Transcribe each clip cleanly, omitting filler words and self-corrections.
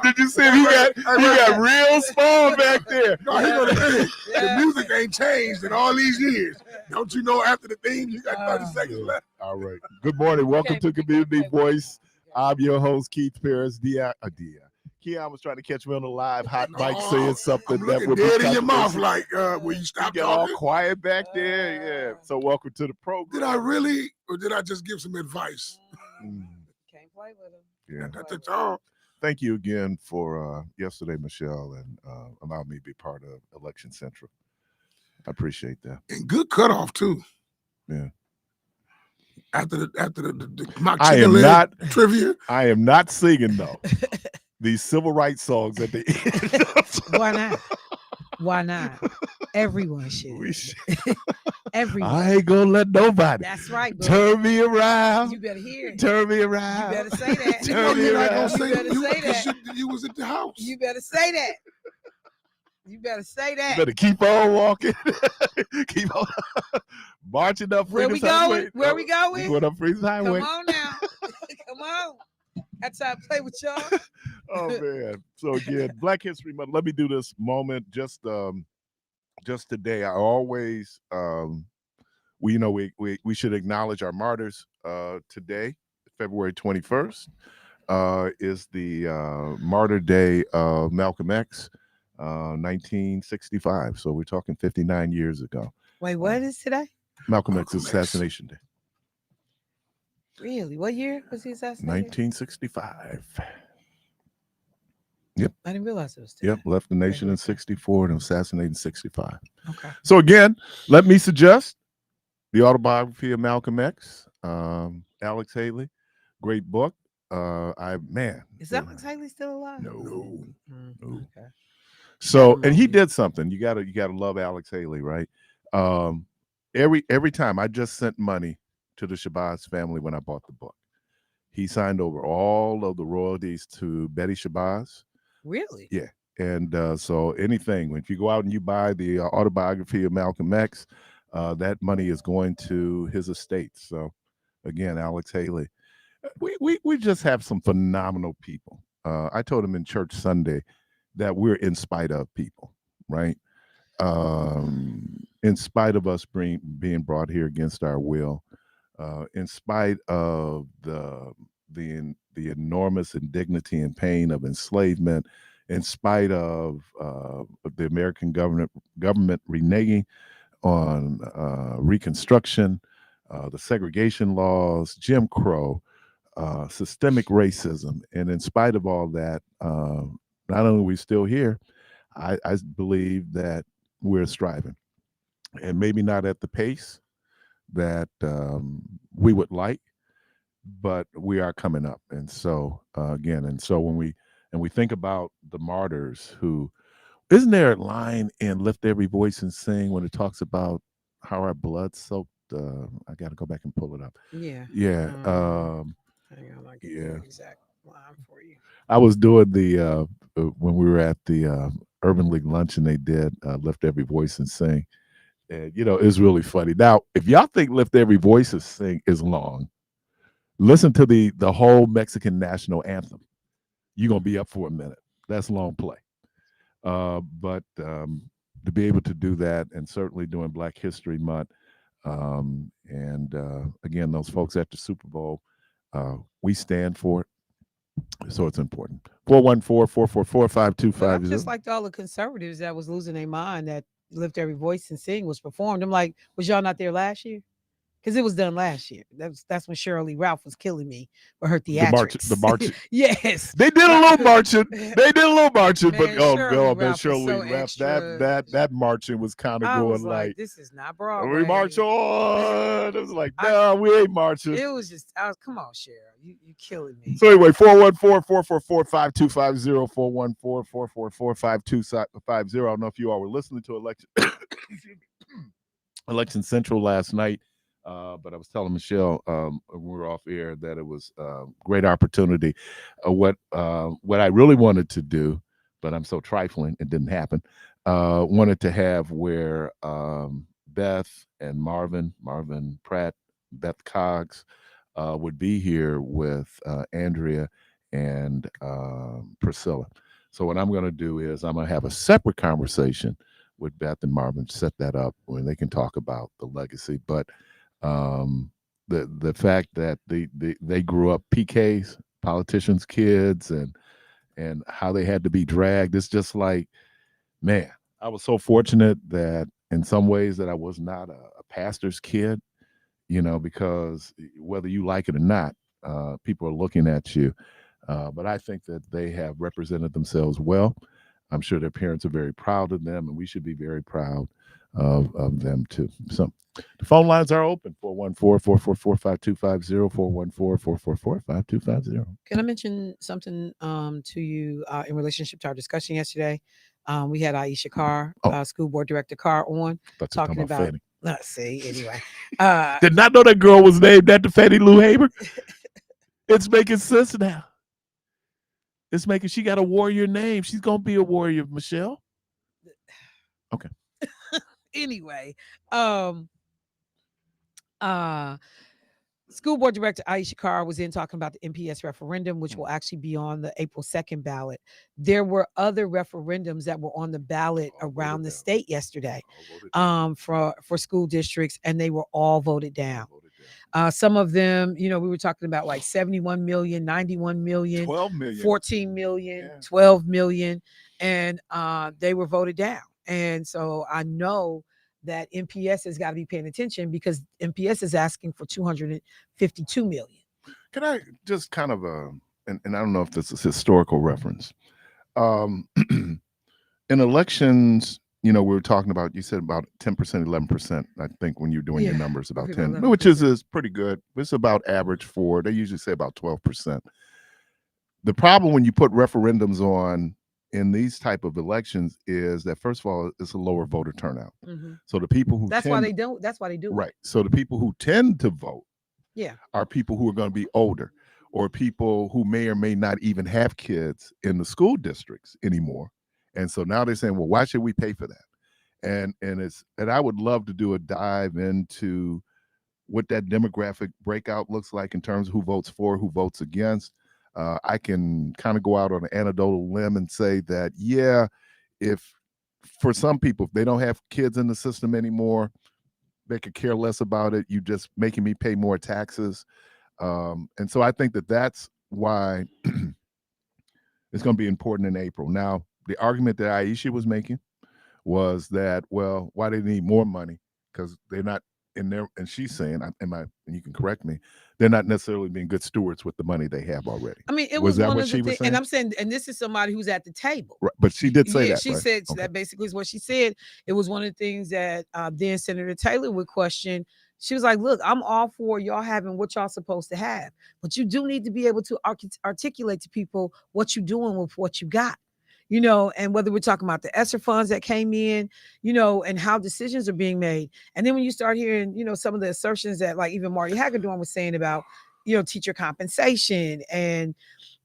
Did you see him? He got real small back there. No, he gonna the music ain't changed in all these years. Don't you know after the theme you got 30 seconds left? All right. Good morning. Welcome to Community Voice. I'm your host, Keith Parris. Keon was trying to catch me on the live hot mic saying something that would be dead in your mouth like will you stop talking? All quiet back there. Yeah. So welcome to the program. Did I really or did I just give some advice? Can't play with him. Yeah. That's all. Thank you again for yesterday, Michelle, and allowing me to be part of Election Central. I appreciate that. And good cutoff too. Yeah. After the mock I chicken am leg not trivia. I am not singing though these civil rights songs at the end. Why not? Why not? Everyone should. We should. Everyone. I ain't gonna let nobody. That's right. Bro. Turn me around. You better hear it. Turn me around. You better say that. Turn me You're not around. gonna say You better say that. You was at the house. You better say that. You better say that. You better keep on walking. Keep on marching up Where Freedom's we Highway. going? Where we going? Going up Freedom's Highway. Come on now. Come on. That's how I play with y'all. Oh man. So again, Black History Month. Let me do this moment just today. I always we should acknowledge our martyrs today. February 21st is the martyr day of Malcolm X, 1965. So we're talking 59 years ago. Wait, what is today? Malcolm X's assassination day. Really? What year was he assassinated? 1965. Yep. I didn't realize it was today. Yep. Left the nation in 64 and assassinated in 65. Okay. So again, let me suggest the autobiography of Malcolm X, Alex Haley, great book. Is Alex Haley still alive? No. Okay. So, and he did something. You gotta love Alex Haley, right? Every time I just sent money to the Shabazz family when I bought the book. He signed over all of the royalties to Betty Shabazz. Really? Yeah. And so anything, if you go out and you buy the autobiography of Malcolm X, that money is going to his estate. So again, Alex Haley. We just have some phenomenal people. I told him in church Sunday that we're in spite of people, right? In spite of us being brought here against our will, in spite of the enormous indignity and pain of enslavement, in spite of the American government reneging on Reconstruction, the segregation laws, Jim Crow, systemic racism, and in spite of all that, not only are we still here, I believe that we're striving, and maybe not at the pace that we would like, but we are coming up. And so when we think about the martyrs, who isn't there a line in Lift Every Voice and Sing when it talks about how our blood soaked? I got to go back and pull it up. Yeah. Yeah. Hang on, I'll get the exact line for you. I was doing the when we were at the Urban League luncheon, they did Lift Every Voice and Sing. And, it's really funny. Now, if y'all think Lift Every Voice and Sing is long, listen to the whole Mexican national anthem. You're going to be up for a minute. That's long play. But to be able to do that, and certainly during Black History Month, and again, those folks at the Super Bowl, we stand for it. So it's important. 414-444-5250. I'm just like all the conservatives that was losing their mind that Lift Every Voice and Sing was performed. I'm like, was y'all not there last year? Because it was done last year. That's when Shirley Ralph was killing me for her theatrics. The march. Yes. They did a little marching. But Shirley Ralph, that marching was kind of going like, this is not Broadway. We march on. It was like, no, we ain't marching. It was just, come on, Cheryl. You killing me. So anyway, 414-444-5250, 414-444-5250. I don't know if you all were listening to Election Central last night. But I was telling Michelle when we were off air that it was a great opportunity. What I really wanted to do, but I'm so trifling, it didn't happen, wanted to have where Beth and Marvin Pratt, Beth Coggs, would be here with Andrea and Priscilla. So what I'm going to do is I'm going to have a separate conversation with Beth and Marvin, set that up where they can talk about the legacy. But um, the fact that they grew up PKs, politicians' kids, and how they had to be dragged, it's just like, man, I was so fortunate that in some ways that I was not a pastor's kid, because whether you like it or not, people are looking at you. But I think that they have represented themselves well. I'm sure their parents are very proud of them, and we should be very proud of them too. So the phone lines are open: 414-444-5250, 414-444-5250. Can I mention something to you in relationship to our discussion yesterday? We had Aisha Carr, school board director Carr, on talking about. Fanny. Let's see. Anyway, Did not know that girl was named after Fannie Lou Hamer. It's making sense now. It's making, she got a warrior name. She's gonna be a warrior, Michelle. Okay. Anyway, school board director Aisha Carr was in talking about the MPS referendum, which will actually be on the April 2nd ballot. There were other referendums that were on the ballot around the state yesterday for school districts, and they were all voted down. Some of them, we were talking about like 71 million, 91 million, 12 million, 14 million, 12 million, and they were voted down. And so I know that MPS has got to be paying attention because MPS is asking for 252 million. Can I just kind of, and I don't know if this is historical reference. In elections, we were talking about, you said about 10%, 11%, I think, when you're doing your numbers, about 10, 11%. Which is pretty good. It's about average for, they usually say about 12%. The problem when you put referendums on in these type of elections is that, first of all, it's a lower voter turnout. Mm-hmm. So the people who that's why they don't. That's why they do. Right. So the people who tend to vote, yeah, are people who are going to be older, or people who may or may not even have kids in the school districts anymore. And so now they're saying, well, why should we pay for that? And I would love to do a dive into what that demographic breakout looks like in terms of who votes for, who votes against. I can kind of go out on an anecdotal limb and say that, yeah, if for some people, if they don't have kids in the system anymore, they could care less about it. You just making me pay more taxes. And so I think that that's why it's going to be important in April. Now, the argument that Aisha was making was that, well, why they need more money? Because they're not in there. And she's saying, and you can correct me, they're not necessarily being good stewards with the money they have already. I mean, it was that what she was saying? And I'm saying, and this is somebody who's at the table. Right, but she did say that. She said that basically is what she said. It was one of the things that then Senator Taylor would question. She was like, look, I'm all for y'all having what y'all supposed to have, but you do need to be able to articulate to people what you're doing with what you got. And whether we're talking about the ESSER funds that came in, and how decisions are being made. And then when you start hearing, some of the assertions that like even Marty Hagedorn was saying about, teacher compensation and,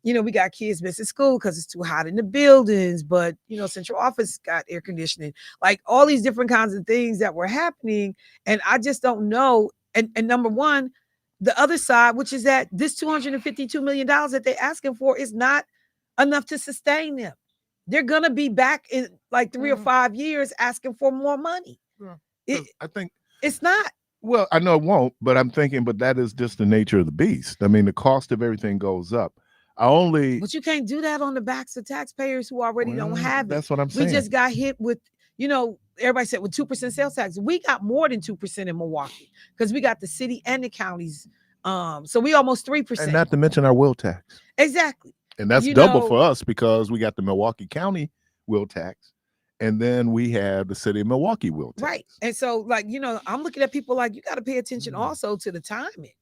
we got kids missing school because it's too hot in the buildings, but, central office got air conditioning, like all these different kinds of things that were happening. And I just don't know. And number one, the other side, which is that this $252 million that they're asking for is not enough to sustain them. They're going to be back in like 3 or 5 years asking for more money. I think it's not. Well, I know it won't, but I'm thinking, but that is just the nature of the beast. I mean, the cost of everything goes up. But you can't do that on the backs of taxpayers who already don't have it. That's what I'm saying. We just got hit with, everybody said with 2% sales tax. We got more than 2% in Milwaukee because we got the city and the counties. So we almost 3%. And not to mention our will tax. Exactly. And that's double for us because we got the Milwaukee County will tax. And then we have the city of Milwaukee will tax. Right. And so, like, I'm looking at people like, you got to pay attention also to the timing.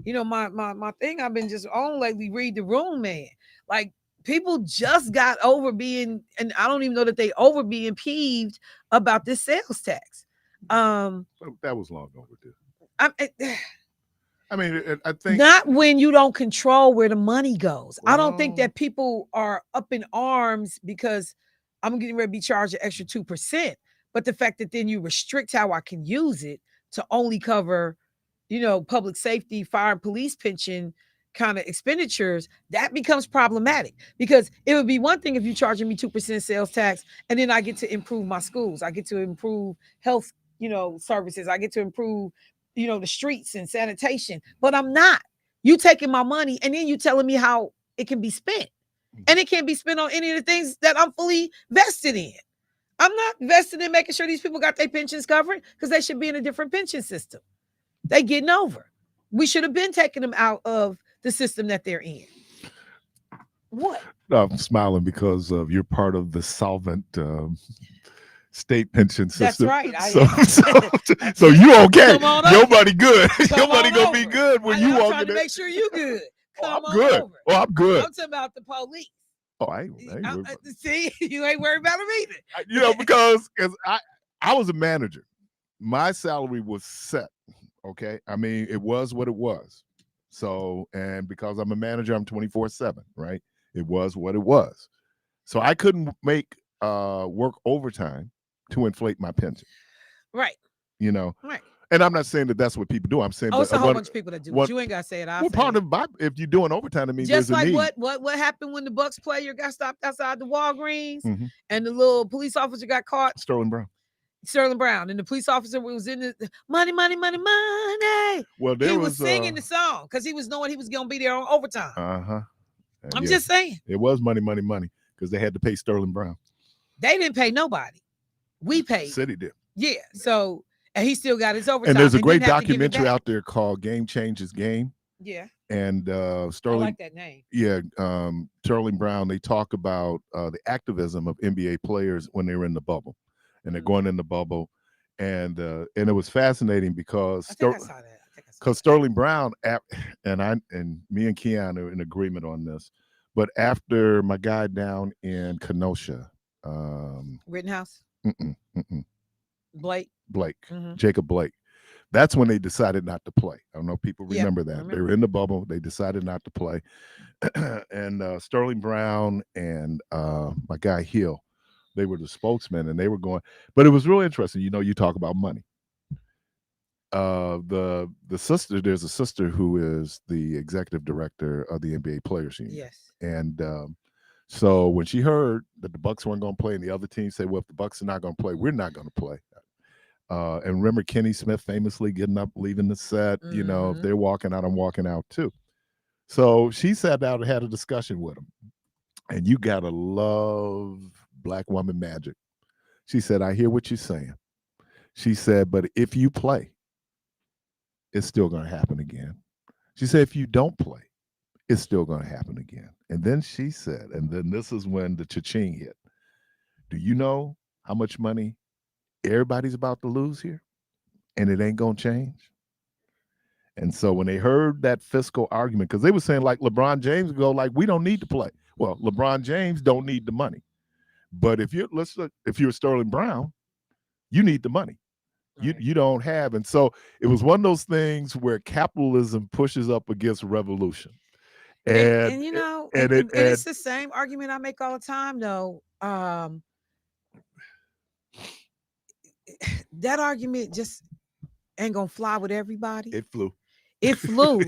My thing I've been just on lately, read the room, man. Like, people just got over being, and I don't even know that they over being peeved about this sales tax. That was long overdue. I mean, I think not when you don't control where the money goes. Well, I don't think that people are up in arms because I'm getting ready to be charged an extra 2%. But the fact that then you restrict how I can use it to only cover, public safety, fire, and police pension kind of expenditures, that becomes problematic, because it would be one thing if you're charging me 2% sales tax and then I get to improve my schools, I get to improve health, services, I get to improve, the streets and sanitation, but I'm not. You taking my money and then you telling me how it can be spent, and it can't be spent on any of the things that I'm fully vested in. I'm not vested in making sure these people got their pensions covered, because they should be in a different pension system. They getting over. We should have been taking them out of the system that they're in. What? I'm smiling because you're part of the solvent state pension system. That's right. So you okay? Come on Your over. money good. Come Your money on gonna be over. good when you I'm walk trying in to there. make sure you good. Come I'm on good. over. Oh, I'm good. I'm talking about the police. Oh, I ain't worried about it. See, you ain't worried about them either. Because I was a manager. My salary was set. Okay. I mean, it was what it was. So, and because I'm a manager, I'm 24/7, right? It was what it was. So I couldn't make work overtime to inflate my pension. Right. Right. And I'm not saying that that's what people do. I'm saying it's a whole bunch of people that do. But you ain't gotta say it. Part of if you're doing overtime, I mean, just there's like a need. what happened when the Bucks player got stopped outside the Walgreens, and the little police officer got caught. Sterling Brown, and the police officer was in the money. Well, he was singing the song because he was knowing he was gonna be there on overtime. I'm just saying it was money because they had to pay Sterling Brown. They didn't pay nobody. We paid. City did. Yeah. So. And he still got his overtime. And there's a great documentary out there called Game Changes Game. Yeah. And Sterling. I like that name. Yeah. Sterling Brown, they talk about the activism of NBA players when they were in the bubble. And they're going in the bubble. And it was fascinating because Sterling Brown, and me and Keon are in agreement on this. But after my guy down in Kenosha. Rittenhouse? Blake. Jacob Blake. That's when they decided not to play. I don't know if people remember that. They were in the bubble. They decided not to play. And Sterling Brown and my guy Hill, they were the spokesmen, and they were going. But it was really interesting. You talk about money. The sister, there's a sister who is the executive director of the NBA Players Union. Yes. And so when she heard that the Bucks weren't going to play, and the other team said, well, if the Bucks are not going to play, we're not going to play. And remember Kenny Smith famously getting up, leaving the set. If they're walking out, I'm walking out too. So she sat down and had a discussion with him. And you got to love Black woman magic. She said, I hear what you're saying. She said, but if you play, it's still going to happen again. She said, if you don't play, it's still going to happen again. And then she said, and then this is when the cha-ching hit. Do you know how much money everybody's about to lose here? And it ain't going to change. And so when they heard that fiscal argument, because they were saying like LeBron James go like, we don't need to play. Well, LeBron James don't need the money. But if you're Sterling Brown, you need the money. Right. You don't have. And so it was one of those things where capitalism pushes up against revolution. And it's the same argument I make all the time, though. That argument just ain't gonna fly with everybody. It flew,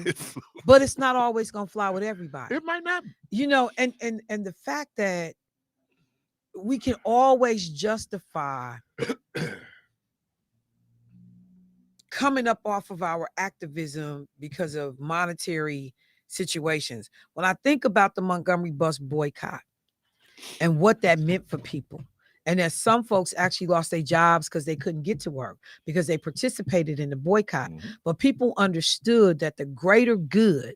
but it's not always gonna fly with everybody. It might not. And the fact that we can always justify coming up off of our activism because of monetary situations. When I think about the Montgomery bus boycott and what that meant for people, and that some folks actually lost their jobs because they couldn't get to work because they participated in the boycott. But people understood that the greater good,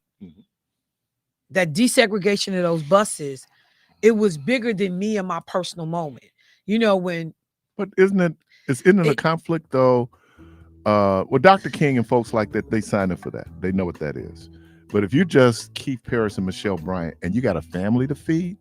that desegregation of those buses, it was bigger than me and my personal moment. But isn't it a conflict though? Well, Dr. King and folks like that, they signed up for that. They know what that is. But if you just Keith Paris and Michelle Bryant and you got a family to feed,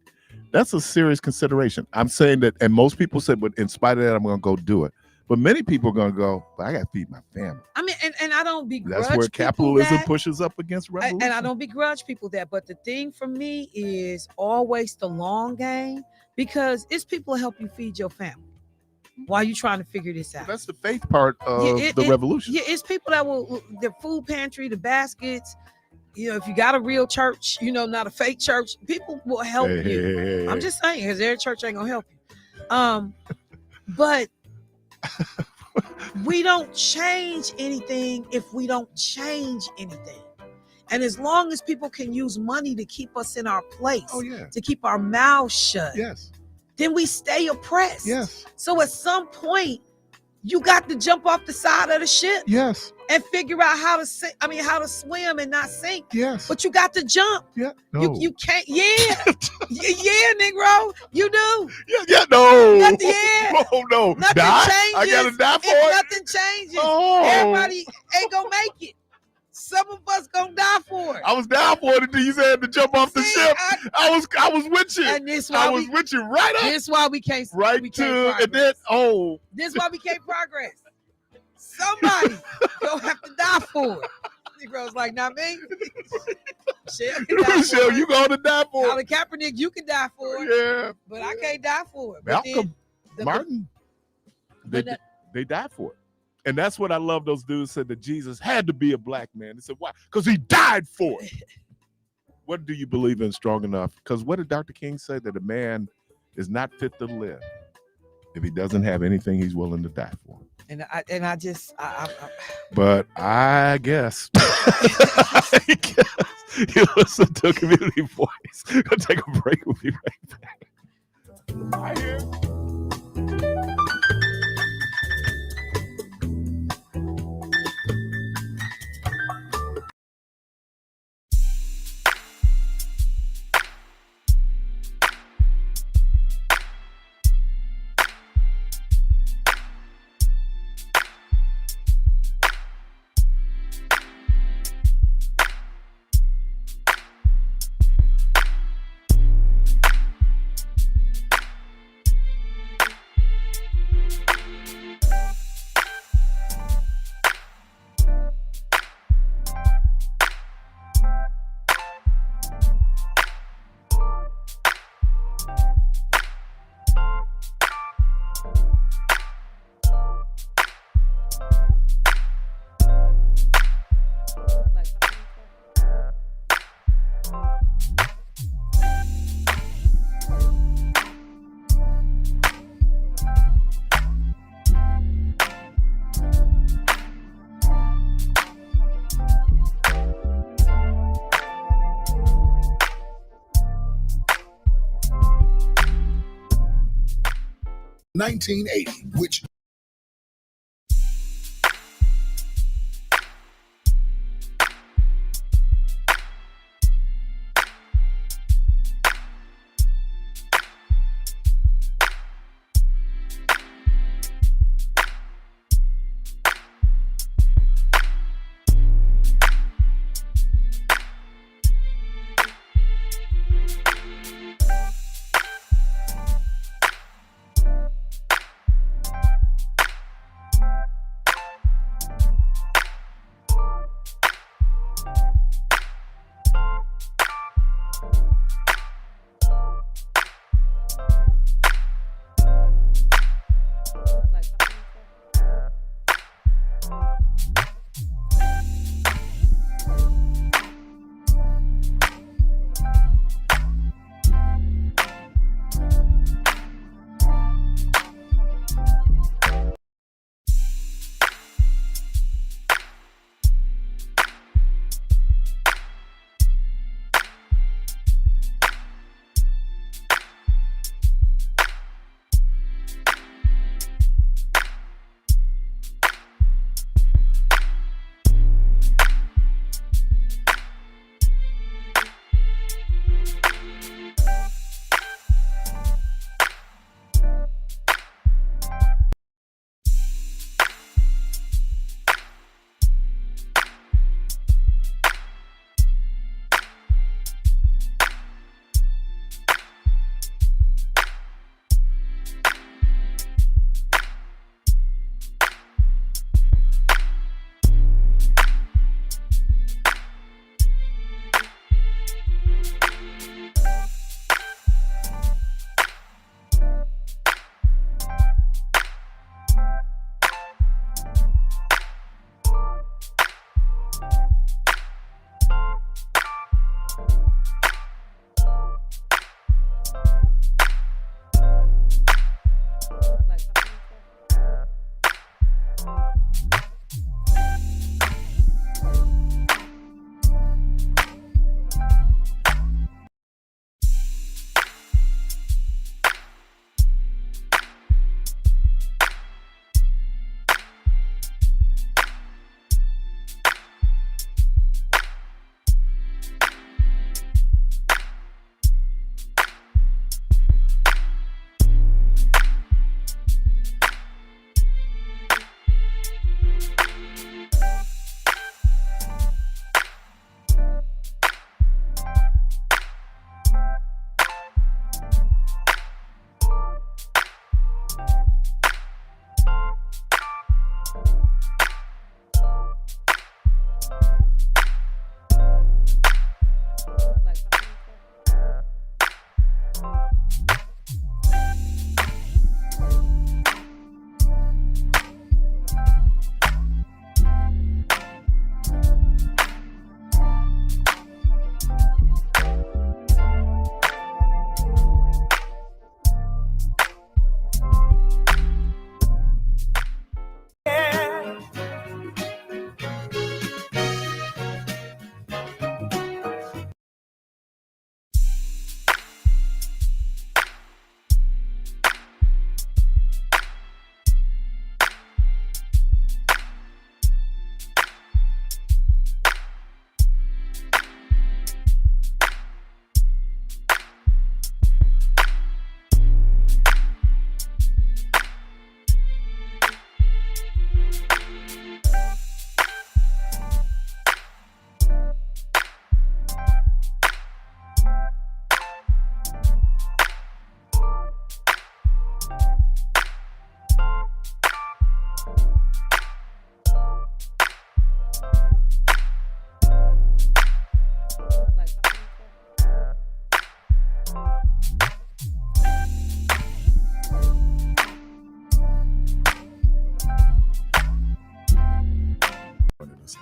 that's a serious consideration. I'm saying that, and most people said, but in spite of that, I'm going to go do it. But many people are going to go, but I got to feed my family. I mean, and I don't begrudge That's where capitalism pushes up against revolution. And I don't begrudge people that. But the thing for me is always the long game, because it's people to help you feed your family while you're trying to figure this out. That's the faith part of the revolution. Yeah, it's people that will, the food pantry, the baskets, if you got a real church, not a fake church, people will help you. Hey. I'm just saying, because their church ain't gonna help you. But we don't change anything if we don't change anything. And as long as people can use money to keep us in our place, to keep our mouths shut, then we stay oppressed. Yes. So at some point, you got to jump off the side of the ship. Yes. And figure out how to swim and not sink. Yes. But you got to jump. Yeah. No. You can't. Yeah. Yeah, Negro. You do. Yeah. No. Nothing. Oh no. Nothing die? changes. I gotta die for if it. Nothing changes. Oh. Everybody ain't gonna make it. Some of us gonna die for it. I was down for it until you said to jump off the ship. I was with you. And this why I was with you right up. This why we can't. Right we to can't and then This why we can't progress. Somebody gonna have to die for it. Negro's like, not me. Shell, you gonna die for Colin Kaepernick, you can die for it. Yeah. But I can't die for it. Malcolm, Martin, they died for it. And that's what I love. Those dudes said that Jesus had to be a black man. They said, why? Because he died for it. What do you believe in strong enough? Because what did Dr. King say? That a man is not fit to live if he doesn't have anything he's willing to die for. And I just but I guess you listen to Community Voice. We'll take a break. We'll be right back. I hear. $19.80, which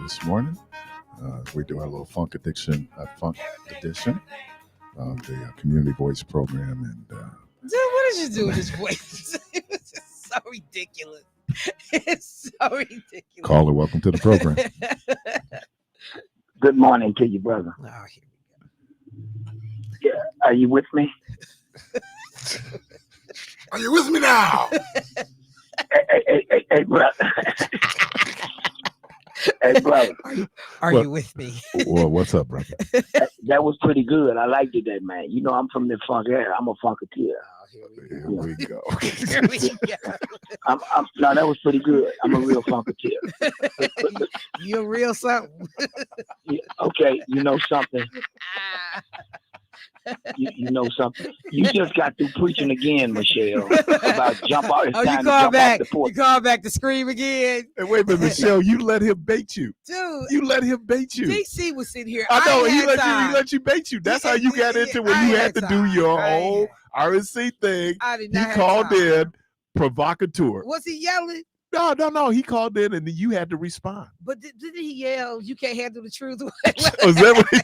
this morning. We do our little funk edition, the community voice program, and dude, what did you do with this voice? It's just so ridiculous. It's so ridiculous. Caller, welcome to the program. Good morning to you, brother. Oh, here we go. Yeah, are you with me? Are you with me now? Hey, brother. Hey, brother. Are you with me? Well, what's up, brother? That was pretty good. I liked it, that man. You know, I'm from the funk area. I'm a funketeer. Here we go. Here we go. No, that was pretty good. I'm a real funketeer. You're real something. Yeah, okay, you know something. You know something. You just got through preaching again, Michelle, about jump out. Oh, you call back. You call back to scream again. Hey, wait a minute, Michelle. You let him bait you. Dude. You let him bait you. DC was sitting here. I know. He let you bait you. That's how you got into when you had to do your whole RNC thing. He called in provocateur. Was he yelling? No. He called in and then you had to respond. But didn't he yell, "You can't handle the truth"? Was that what he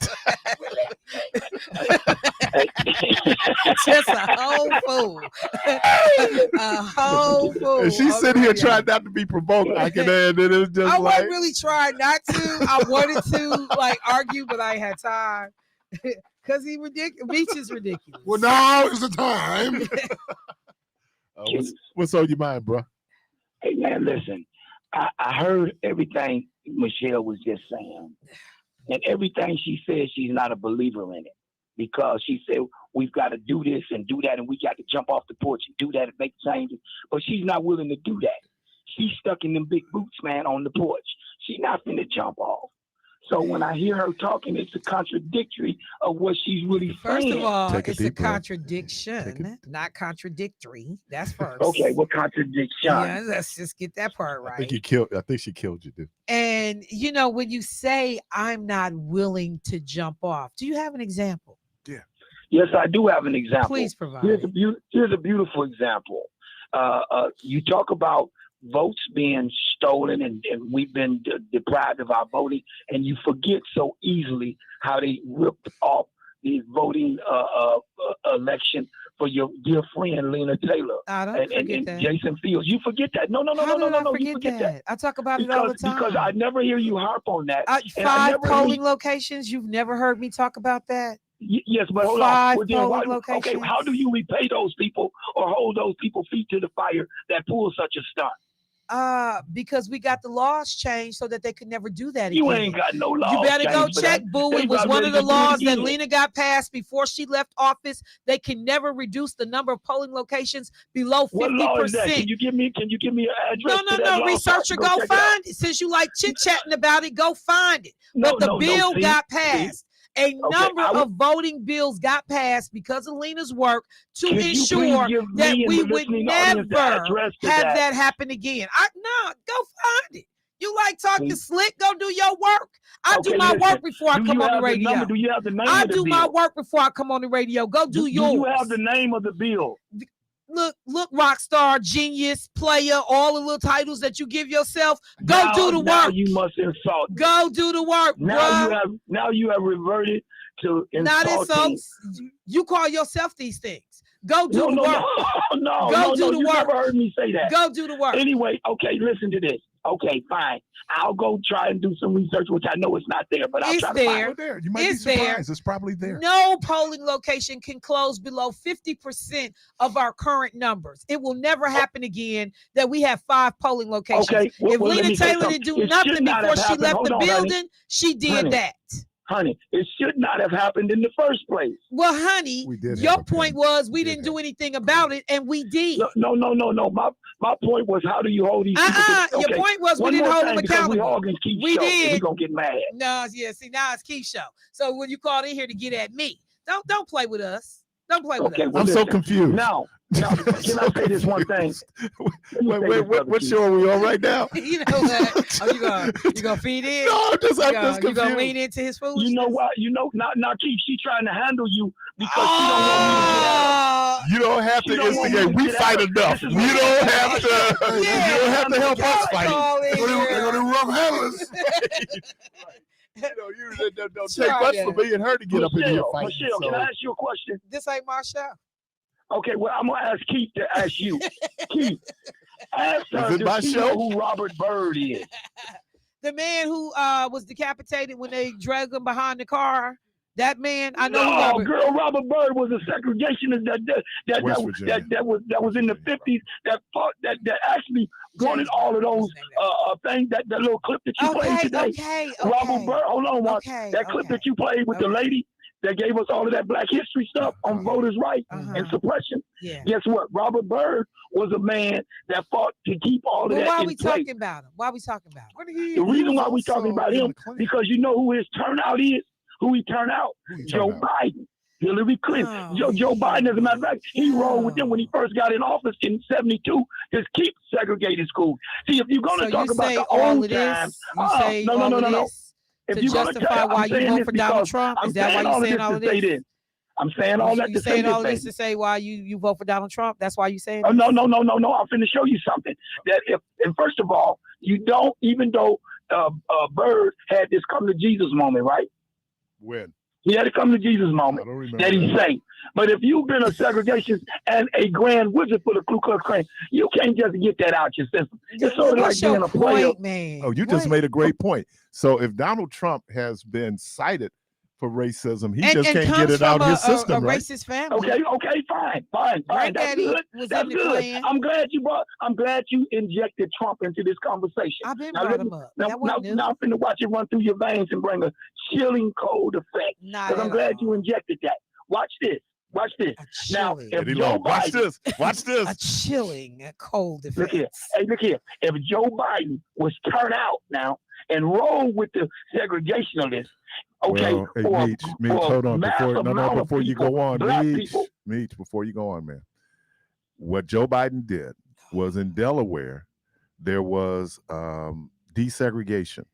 Just a whole fool. A whole fool. And she's sitting here trying not to be provoked. I can add it. It's just I like, wasn't really trying not to. I wanted to argue, but I had time. Because he ridiculous. Beach is ridiculous. Well, now is the time. What's on your mind, bro? Hey, man, listen. I heard everything Michelle was just saying. And everything she said, she's not a believer in it. Because she said, we've got to do this and do that, and we got to jump off the porch and do that and make changes. But she's not willing to do that. She's stuck in them big boots, man, on the porch. She's not finna jump off. So when I hear her talking, it's a contradictory of what she's really saying. First of all, it's a breath. contradiction, not contradictory. That's first. Okay, what contradiction? Yeah, let's just get that part right. I think she killed you, dude. And when you say I'm not willing to jump off, do you have an example? Yeah. Yes, I do have an example. Please provide. Here's a beautiful example. You talk about votes being stolen and we've been deprived of our voting, and you forget so easily how they ripped off the voting election for your dear friend Lena Taylor and Jason Fields. You forget that. No. You forget that. I talk about it all the time. Because I never hear you harp on that. 5 polling locations. You've never heard me talk about that. Yes, but hold 5 on. polling locations. Okay, how do you repay those people or hold those people feet to the fire that pull such a stunt? Because we got the laws changed so that they could never do that again. You ain't got no laws. You better go check, boo. It was one of the laws that Lena Lena got passed before she left office. They can never reduce the number of polling locations below 50%. What law is that? Can you give me an address? No. Researcher, go find it. Since you like chit-chatting about it, go find it. But the bill got passed. A number of voting bills got passed because of Lena's work to ensure that we would never have that happen again. Go find it. You like talking slick? Go do your work. I do my work before I come on the radio. Do you have the name I of the do bill? my work before I come on the radio. Go do yours. Do you have the name of the bill? Look, rock star, genius, player, all the little titles that you give yourself. Go do the work. You must insult me. Go do the work, Now you have reverted to insulting. Not insults. You call yourself these things. Go do the work. No, do the you work. Never heard me say that. Go do the work. Anyway, okay, listen to this. Okay, fine. I'll go try and do some research, which I know it's not there, but I'll try to find it. There. You might be surprised. It's probably there. No polling location can close below 50% of our current numbers. It will never happen again that we have 5 polling locations. Okay, if Lena Taylor didn't do nothing before she left the building, she did that. Honey, it should not have happened in the first place. Well, honey, your point was we didn't do anything about it, and we did. No. My point was, how do you hold these people? Your point was we didn't hold them accountable. We did. We're going to get mad. No, yeah, see, now it's Keith's show. So when you called in here to get at me, don't play with us. Don't play with Okay, us. well, I'm so listen. confused. Now, can I say this one thing? What show are we on right now? You know what? Oh, you gonna feed in? No, I'm just You confused. gonna lean into his foolishness? You know what? Now, Keith, she trying to handle you because she don't want me to get out. You don't have She to don't want me instigate. to We get fight out. enough. This You is don't what- have to. Yeah. You don't have to help us fight. Call in They're here. gonna rough handlers. You don't take much for me and her to get up in here fighting. Michelle, can I ask you a question? This ain't my show. Okay, well, I'm gonna ask Keith to ask you. Keith, ask her, Is it my does she show? know who Robert Byrd is? The man who was decapitated when they dragged him behind the car. That man, I know who No, Robert. girl, Robert Byrd was a segregationist that was in the 50s that fought that actually wanted all of those things that little clip that you played today. Okay. Robert Byrd, hold on, Mark. Okay. That clip that you played with the lady that gave us all of that Black History stuff on voters' rights and suppression. Yeah. Guess what? Robert Byrd was a man that fought to keep all of that Why are in we place. talking about him? Why are we talking about him? The reason why we talking about him because you know who his turnout is. Who he turned out? Joe Biden, Hillary Clinton. Joe Biden, as a matter of fact, he rolled with them when he first got in office in '72 to keep segregated schools. See, if you're going to talk about the old times, no. If you're going to justify why you vote for Donald Trump, is that why you saying all of this? I'm saying all that to say this. You saying all this to say why you vote for Donald Trump? That's why you saying this? No. I'm finna show you something. That and first of all, you don't, even though Byrd had this come to Jesus moment, right? When? He had to come to Jesus moment that he sang. But if you've been a segregationist and a grand wizard for the Ku Klux Klan, you can't just get that out your system. It's sort of like being a player. Man. Oh, you just made a great point. So if Donald Trump has been cited for racism, he just can't get it out of his system, a right? racist family. Okay, fine. That's good. That's good. I'm glad you injected Trump into this conversation. I've been brought him up. Now I'm finna watch it run through your veins and bring a chilling cold effect. Because I'm glad you injected that. Watch this. Now, if Joe Biden, watch this. A chilling, a cold effect. Look here. If Joe Biden was turned out now and roll with the segregationalists, okay, well, hey, Meech, hold on before you go on, Meech, before you go on, man. What Joe Biden did was in Delaware, there was desegregation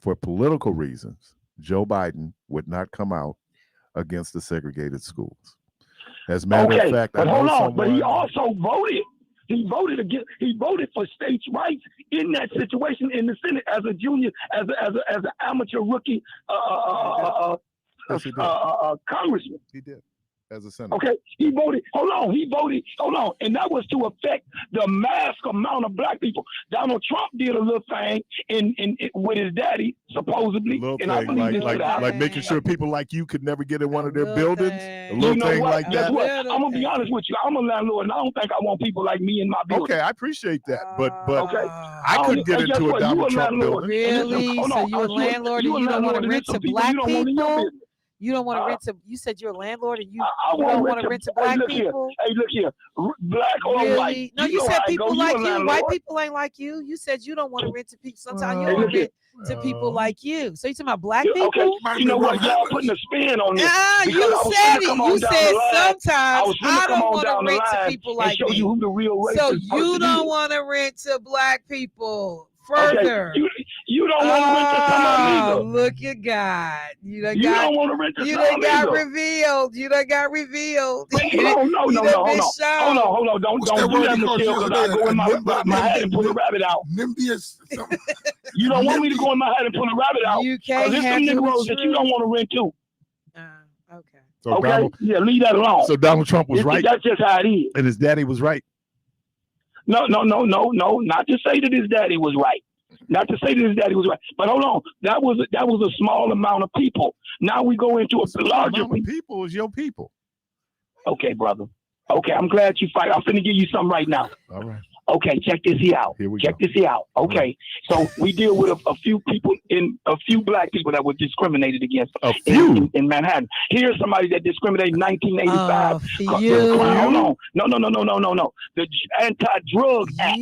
for political reasons. Joe Biden would not come out against the segregated schools. As a matter of fact, but hold on, but he also voted. He voted for states' rights in that situation in the Senate as a junior, as an amateur rookie congressman. He did. As a senator. Okay, he voted. Hold on, and that was to affect the mass amount of black people. Donald Trump did a little thing in with his daddy, supposedly, and I believe like making sure people like you could never get in one of their buildings. A little thing like that. Guess what? I'm gonna be honest with you. I'm a landlord, and I don't think I want people like me in my building. Okay, I appreciate that, but okay, I couldn't get into a Donald Trump building. Really? So you're a landlord and you don't want to rent to black people? You don't want to rent to. You said you're a landlord and you don't want to rent to black people. Hey, look here, black or white. No, you said people like you. White people ain't like you. You said you don't want to rent to people. Sometimes you don't want to rent to people like you. So you talking about black people? Okay, you know what? Y'all putting a spin on this. You said it. You said sometimes I don't want to rent to people like me. Show you who the real racist So you don't want to rent to black people. Further, okay. You don't want to rent to some either. Look at God. You don't want to rent to some You done got revealed. No. Hold on. Don't do that, Michelle, because I go in my hat and pull a rabbit out. You don't want me to go in my hat and pull a rabbit out. You can't have some Negroes that you don't want to rent to. Okay. So okay. Leave that alone. So Donald Trump was right. That's just how it is. And his daddy was right. No. Not to say that his daddy was right. But hold on. That was a small amount of people. Now we go into a larger amount of people is your people. Okay, brother. Okay, I'm glad you fight. I'm finna give you something right now. All right. Okay, check this here out. This here out. Okay, so we deal with a few black people that were discriminated against in Manhattan. Here's somebody that discriminated in 1985. Hold on. No. The Anti-Drug Act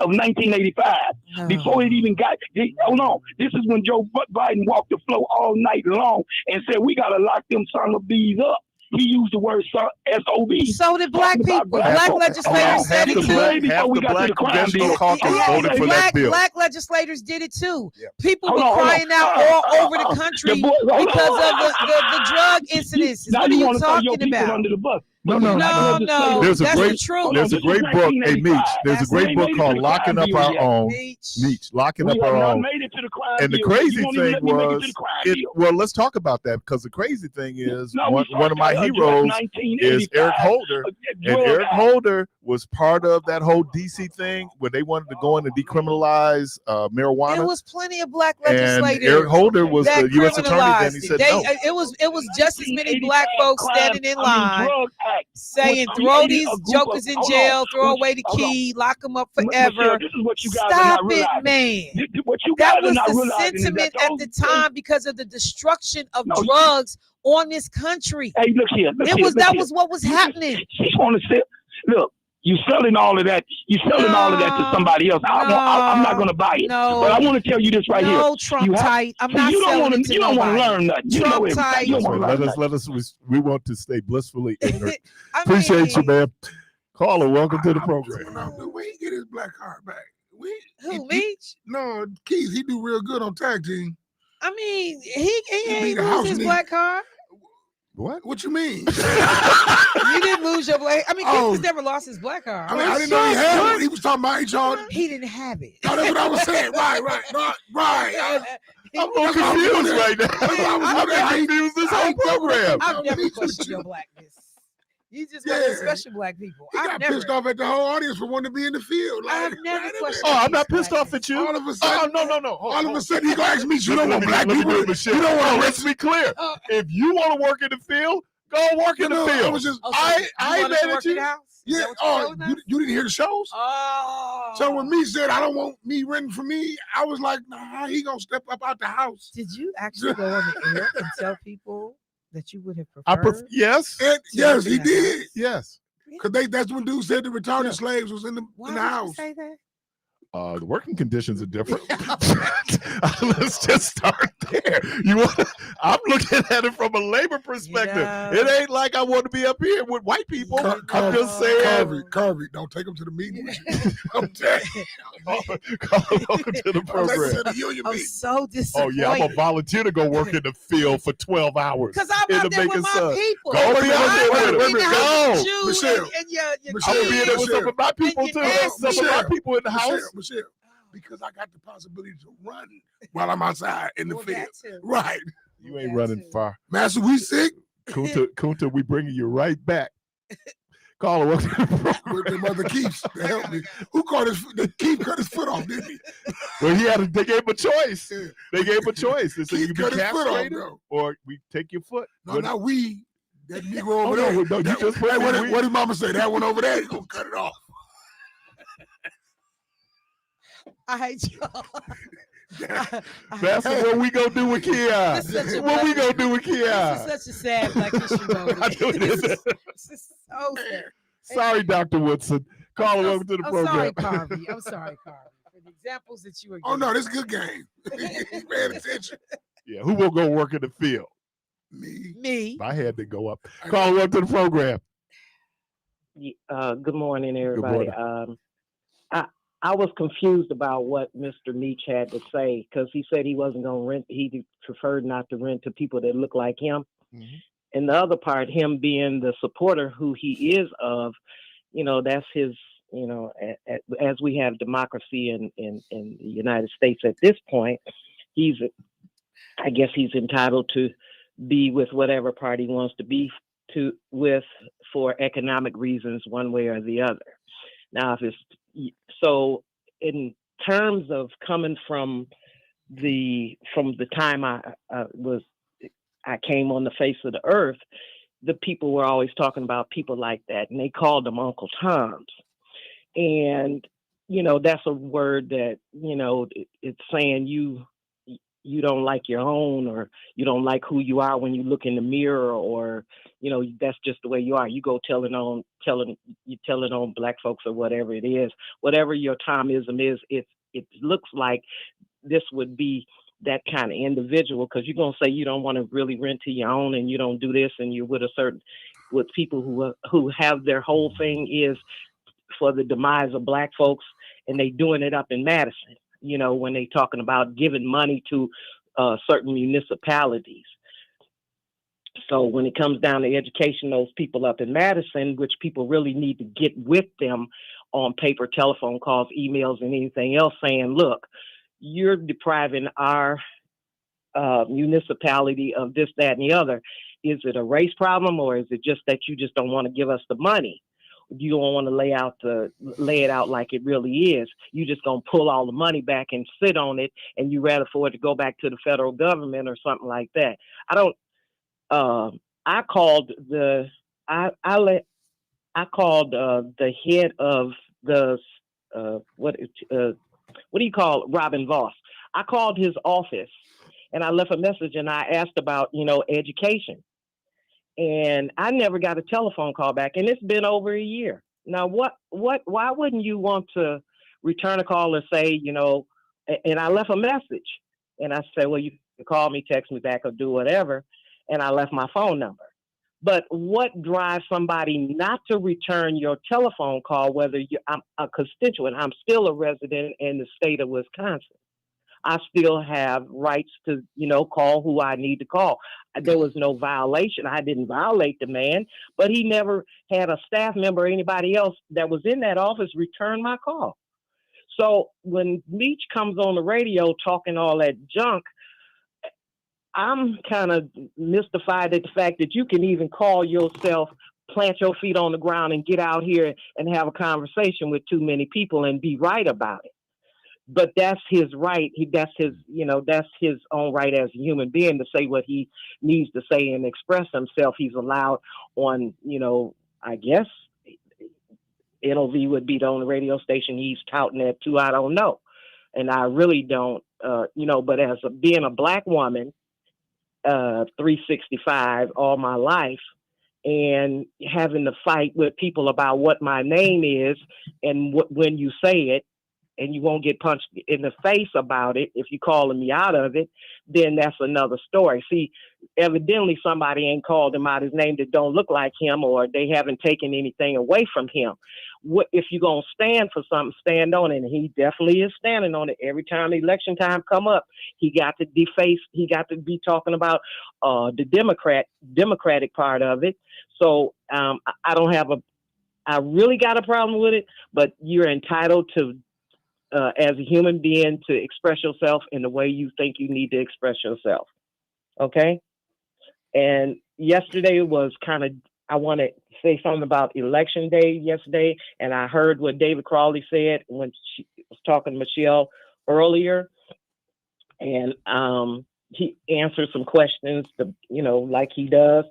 of 1985. Before it even got, hold on. This is when Joe Biden walked the floor all night long and said, we got to lock them son of bees up. He used the word S-O-B. So did black Talking about people. black Black folks. legislators said it too. Half the black congressional caucus voted for that bill. Black legislators did it too. Yeah. People Hold were on, hold crying on. out all over the country The boy- hold on. because of the drug incidences. Now What are you wanna throw your talking people about? under the bus. No, But the no, black No, legislators- no, There's a that's great- the truth. There's a This was great book. Hey, 1985. Meech. There's a That's- great We book ain't called made it to the "Locking crime Up bill Our yet. Own." Meech. Meech, locking We up have our not own. made it to the crime And the bill. crazy You won't even thing let me make it to was, the crime bill. well, let's talk about that, because the crazy thing is, No, one of my heroes is Eric Holder, and Eric Holder was part of that whole DC thing where they wanted to go in and decriminalize marijuana. There was plenty of black And legislators. Eric Holder was that the U.S. attorney then. He criminalized said it. no. It was just as many black folks standing in line saying, "Throw these jokers in jail, throw away the key, lock them up forever." This is what you guys Stop are not it, realizing. man. What you guys That was are not the realizing is sentiment that at those the time because of the destruction of No, drugs on this country. Hey, look here. That was what was happening. She want to say, look, you selling all of that. You selling all of that to somebody else. I'm not going to buy it. No. But I want to tell you this right here. No, Trump tight. I'm not selling it to You don't want to nobody. learn nothing. You Trump know everything. tight. You don't So want to learn nothing. we want to stay blissfully ignorant. I Appreciate you, mean, man. Caller, welcome to the program. Where he get his black card back? Who, Meech? No, Keith, he do real good on tag team. I mean, he be ain't the lose house his nigga. black card. What you mean? You didn't lose your black. I mean, Keith Oh. has never lost his black card. I mean, I didn't know he had one. He was talking about HR. He didn't have it. No, that's what I was saying. Right. I'm a little confused right now. I've been confused this whole program. I've never questioned your blackness. You just want to special black people. He got pissed off at the whole audience for wanting to be in the field. I've never questioned. Oh, I'm not pissed off at you. All of a sudden, no. All of a sudden, you gonna ask me, you don't want black Let me people. do it, Michelle. You don't want Let's be clear. If you want to work in the field, go work in the field. I was just, I ain't mad at you. Yeah. Oh, you didn't hear the shows? Oh. So when me said I don't want me renting for me, I was like, nah, he gonna step up out the house. Did you actually go on the air and tell people that you would have preferred? Yes. Yes, he did. Yes. Because that's when dude said the retarded slaves was in the house. You say that? The working conditions are different. Let's just start there. I'm looking at it from a labor perspective. Yeah. It ain't like I want to be up here with white people. I'm just saying. Carvey, don't take him to the meeting with you. I'm telling you. Welcome to the program. I'm so disappointed. Oh yeah, I'm a volunteer to go work in the field for 12 hours. Because I'm out there with my people. Go be out there with them. Go. Michelle. I'm gonna be there with some of my people too. Some of my people in the house. Michelle, because I got the possibility to run while I'm outside in the field. Right. You ain't running far. Master, we sick? Kunta, we bringing you right back. Caller, welcome to the program. With the mother Keith to help me. Who caught Keith cut his foot off, didn't he? Well, they gave him a choice. They gave him a choice. They said you can be castrated or we take your foot. No, not we. That Negro over there. No, you just put what did Mama say? That one over there, he's gonna cut it off. I hate y'all. That's what we gonna do with Kia. What we gonna do with Kia? This is such a sad Black History moment. I know it is. This is so sad. Sorry, Dr. Woodson. Caller, welcome to the program. Sorry, Carvey. I'm sorry, Carvey, for the examples that you were giving. Oh no, this is a good game. He's paying attention. Yeah, who will go work in the field? Me. I had to go up. Caller, welcome to the program. Good morning, everybody. Good morning. I was confused about what Mr. Meech had to say because he said he wasn't going to rent. He preferred not to rent to people that look like him. Mm-hmm. And the other part, him being the supporter who he is of, that's his, as we have democracy in the United States at this point, I guess he's entitled to be with whatever party he wants to be with for economic reasons, one way or the other. Now, if it's so, in terms of coming from the time I came on the face of the earth, the people were always talking about people like that, and they called them Uncle Toms. And that's a word that it's saying you don't like your own, or you don't like who you are when you look in the mirror, or that's just the way you are. You go telling on black folks or whatever it is, whatever your Tomism is. It looks like this would be that kind of individual, because you're gonna say you don't want to really rent to your own and you don't do this, and you're with people who have their whole thing is for the demise of Black folks, and they doing it up in Madison. You know, when they talking about giving money to certain municipalities. So when it comes down to education, those people up in Madison, which people really need to get with them on paper, telephone calls, emails, and anything else, saying, look, you're depriving our municipality of this, that, and the other. Is it a race problem, or is it just that you just don't want to give us the money? You don't want to lay it out like it really is. You just gonna pull all the money back and sit on it, and you rather for it to go back to the federal government or something like that. I called the head of the what do you call it? Robin Voss. I called his office and I left a message and I asked about, education. And I never got a telephone call back, and it's been over a year. Now, why wouldn't you want to return a call and say, and I left a message and I said, well, you can call me, text me back, or do whatever. And I left my phone number. But what drives somebody not to return your telephone call, whether I'm a constituent, I'm still a resident in the state of Wisconsin. I still have rights to, call who I need to call. There was no violation. I didn't violate the man, but he never had a staff member or anybody else that was in that office return my call. So when Meach comes on the radio talking all that junk, I'm kind of mystified at the fact that you can even call yourself, plant your feet on the ground and get out here and have a conversation with too many people and be right about it. But that's his right. That's his own right as a human being to say what he needs to say and express himself. He's allowed on, I guess NOV would be the only radio station he's touting that to. I don't know. And I really don't, but as being a Black woman, 365 all my life, and having to fight with people about what my name is and when you say it, and you won't get punched in the face about it if you calling me out of it, then that's another story. See, evidently somebody ain't called him out his name that don't look like him, or they haven't taken anything away from him. If you're going to stand for something, stand on it. And he definitely is standing on it. Every time election time come up, he got to be talking about the Democratic part of it. So I really got a problem with it, but you're entitled to, as a human being, to express yourself in the way you think you need to express yourself. Okay? And yesterday was I want to say something about Election Day yesterday, and I heard what David Crowley said when she was talking to Michelle earlier, and he answered some questions, like he does.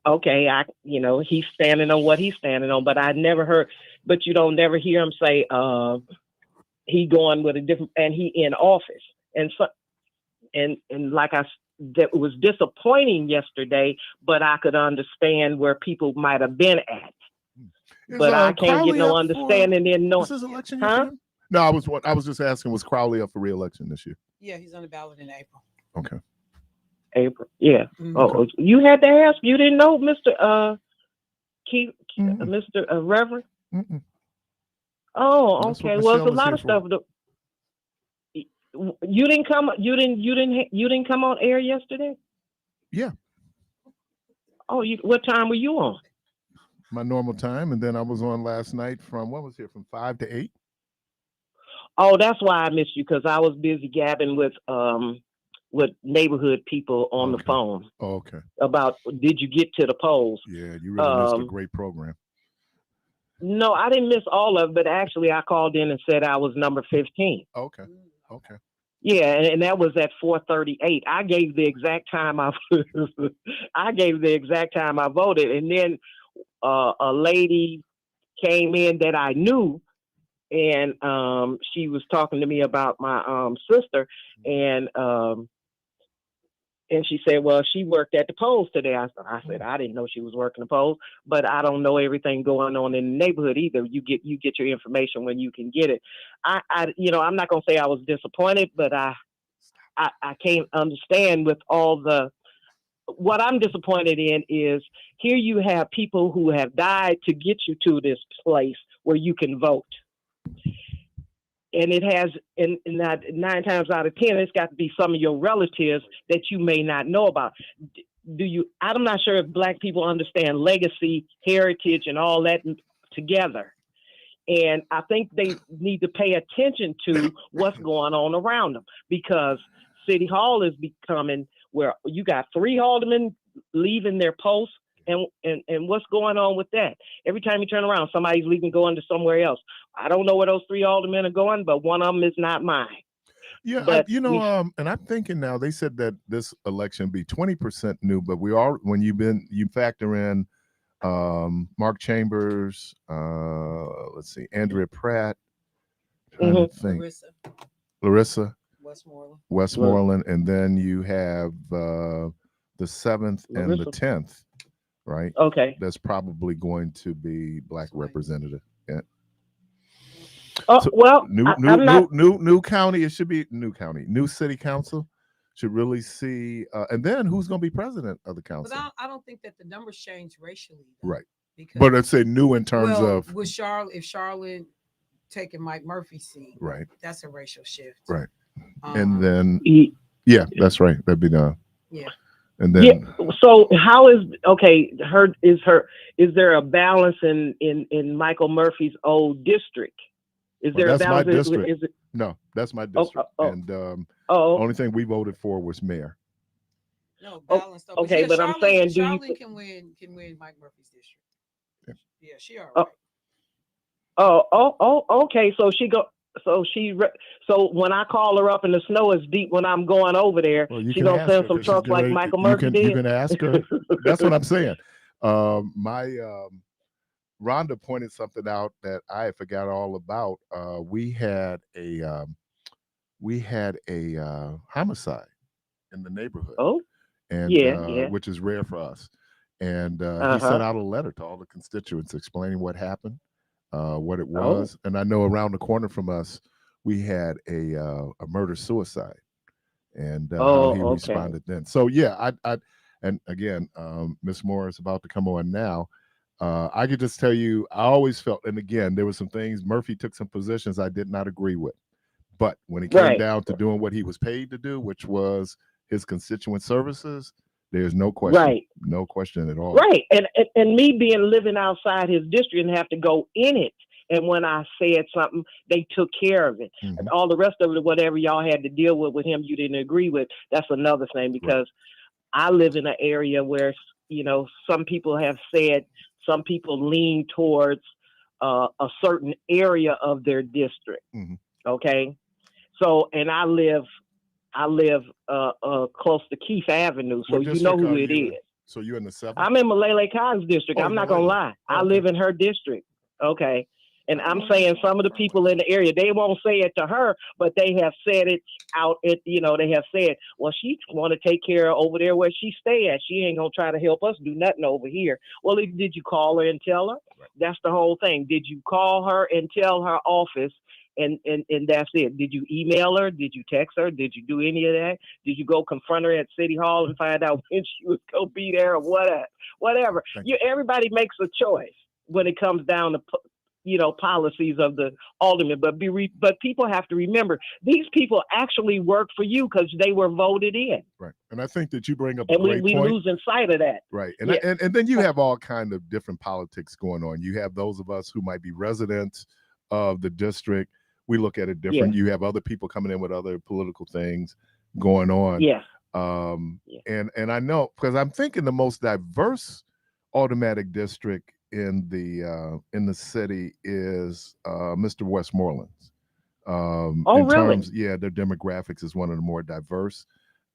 Okay, he's standing on what he's standing on, but but you don't never hear him say, he going with a different, and he in office. And so, and like that was disappointing yesterday, but I could understand where people might have been at. But I can't get no understanding in no. This is election year for him? No, I was just asking, was Crowley up for re-election this year? Yeah, he's on the ballot in April. Okay. April, yeah. Mm-hmm. Oh, you had to ask. You didn't know, Mr. Keith, Mr. Reverend. Mm-mm. Oh, okay. Well, there's a lot of stuff. You didn't come. You didn't come on air yesterday. Yeah. Oh, what time were you on? My normal time, and then I was on last night from 5 to 8. Oh, that's why I missed you, because I was busy gabbing with neighborhood people on the phone. Oh, okay. About did you get to the polls? Yeah, you really missed a great program. No, I didn't miss all of it, but actually I called in and said I was number 15. Okay. Yeah, and that was at 4:38. I gave the exact time I voted, and then a lady came in that I knew, and she was talking to me about my sister, and she said, well, she worked at the polls today. I said, I didn't know she was working the polls, but I don't know everything going on in the neighborhood either. You get your information when you can get it. I'm not going to say I was disappointed, but I can't understand with all the. What I'm disappointed in is here you have people who have died to get you to this place where you can vote. And it has, and 9 times out of 10, it's got to be some of your relatives that you may not know about. I'm not sure if Black people understand legacy, heritage, and all that together. And I think they need to pay attention to what's going on around them, because City Hall is becoming where you got 3 aldermen leaving their posts, and what's going on with that? Every time you turn around, somebody's leaving, going to somewhere else. I don't know where those 3 aldermen are going, but one of them is not mine. Yeah, But and I'm thinking now, they said that this election be 20% new, but when you factor in Mark Chambers, let's see, Andrea Pratt, trying to think, Larissa Westmoreland, and then you have the 7th and the 10th, right? Okay. That's probably going to be Black representative. Yeah. So, well, new county. It should be new county. New city council should really see, and then who's going to be president of the council? But I don't think that the numbers change racially, though, right? Because, but let's say new in terms of with Charlotte, if Charlotte taking Mike Murphy's seat, right, that's a racial shift, right? And then that's right. That'd be the yeah. And then so how is is there a balance in Michael Murphy's old district? Is there a balance? My district. No, that's my district. And only thing we voted for was mayor. No balance. Though. Okay, but I'm saying, Charlotte can win Mike Murphy's district. Yeah, she all right. Okay. So when I call her up and the snow is deep when I'm going over there, she gonna send some trucks like Michael Murphy did. You can ask her. That's what I'm saying. Rhonda pointed something out that I forgot all about. We had a homicide in the neighborhood. Oh, and which is rare for us. And he sent out a letter to all the constituents explaining what happened, what it was. And I know around the corner from us, we had a murder-suicide, and how he responded then. So yeah, and again, Miss Moore is about to come on now. I could just tell you, I always felt, and again, there were some things, Murphy took some positions I did not agree with. But when it came down to doing what he was paid to do, which was his constituent services, there's no question, no question at all. Right, and me living outside his district and have to go in it. And when I said something, they took care of it. Mm-hmm. And all the rest of it, whatever y'all had to deal with him, you didn't agree with. That's another thing, because I live in an area where, some people have said some people lean towards a certain area of their district. Mm-hmm. Okay. So, and I live close to Keith Avenue, so you know who it is. So you're in the 7th? I'm in Malele Khan's district. I'm not gonna lie. I live in her district. Okay. And I'm saying some of the people in the area, they won't say it to her, but they have said it out. They have said, well, she want to take care of over there where she stay at. She ain't gonna try to help us do nothing over here. Well, did you call her and tell her? Right. That's the whole thing. Did you call her and tell her office? And that's it. Did you email her? Did you text her? Did you do any of that? Did you go confront her at City Hall and find out when she was gonna be there or whatever? Everybody makes a choice when it comes down to policies of the alderman, but people have to remember these people actually work for you because they were voted in. Right, and I think that you bring up a great point. And we losing sight of that. Right, and then you have all kind of different politics going on. You have those of us who might be residents of the district. We look at it different. You have other people coming in with other political things going on. And I know, because I'm thinking the most diverse automatic district in the city is Mr. Westmoreland's. Terms, their demographics is one of the more diverse.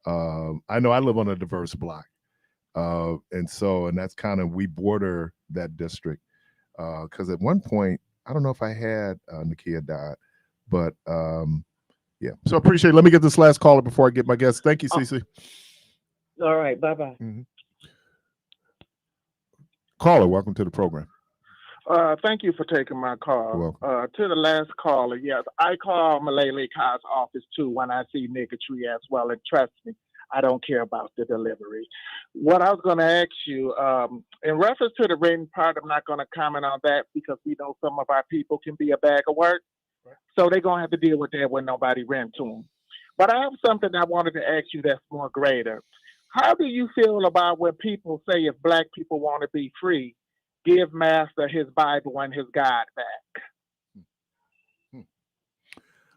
I know I live on a diverse block, and that's kind of, we border that district, because at one point, I don't know if I had Nakia died, but so appreciate it. Let me get this last caller before I get my guest. Thank you, Cece. All right, bye-bye. Caller, welcome to the program. Thank you for taking my call. To the last caller, yes, I call Malay Khan's office too when I see niggatry as well. And trust me, I don't care about the delivery. What I was going to ask you, in reference to the written part, I'm not going to comment on that because we know some of our people can be a bag of work. Right. So they're going to have to deal with that when nobody rent to them. But I have something I wanted to ask you that's more greater. How do you feel about when people say if black people want to be free, give Master his Bible and his God back?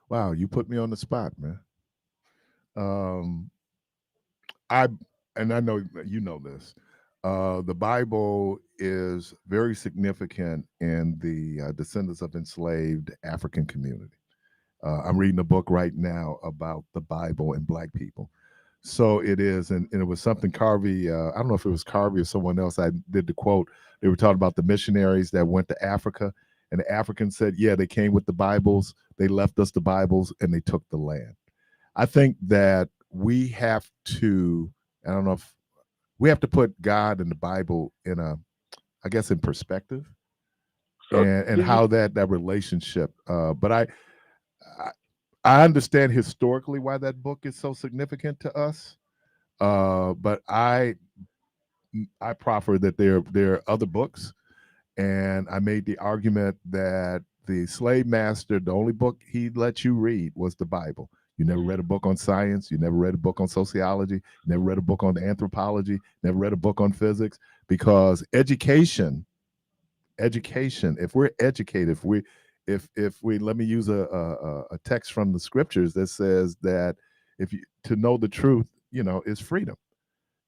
Wow, you put me on the spot, man. I know you know this. The Bible is very significant in the descendants of enslaved African community. I'm reading a book right now about the Bible and Black people. So it is, and it was something Carvey, I don't know if it was Carvey or someone else, I did the quote. They were talking about the missionaries that went to Africa, and the Africans said, yeah, they came with the Bibles, they left us the Bibles, and they took the land. I think that we have to, I don't know if, we have to put God and the Bible in I guess in perspective, and how that relationship, but I understand historically why that book is so significant to us, but I proffer that there are other books, and I made the argument that the slave master, the only book he let you read was the Bible. You never read a book on science. You never read a book on sociology. You never read a book on anthropology. Never read a book on physics, because education. If we're educated, if we let me use a text from the scriptures that says that to know the truth, is freedom.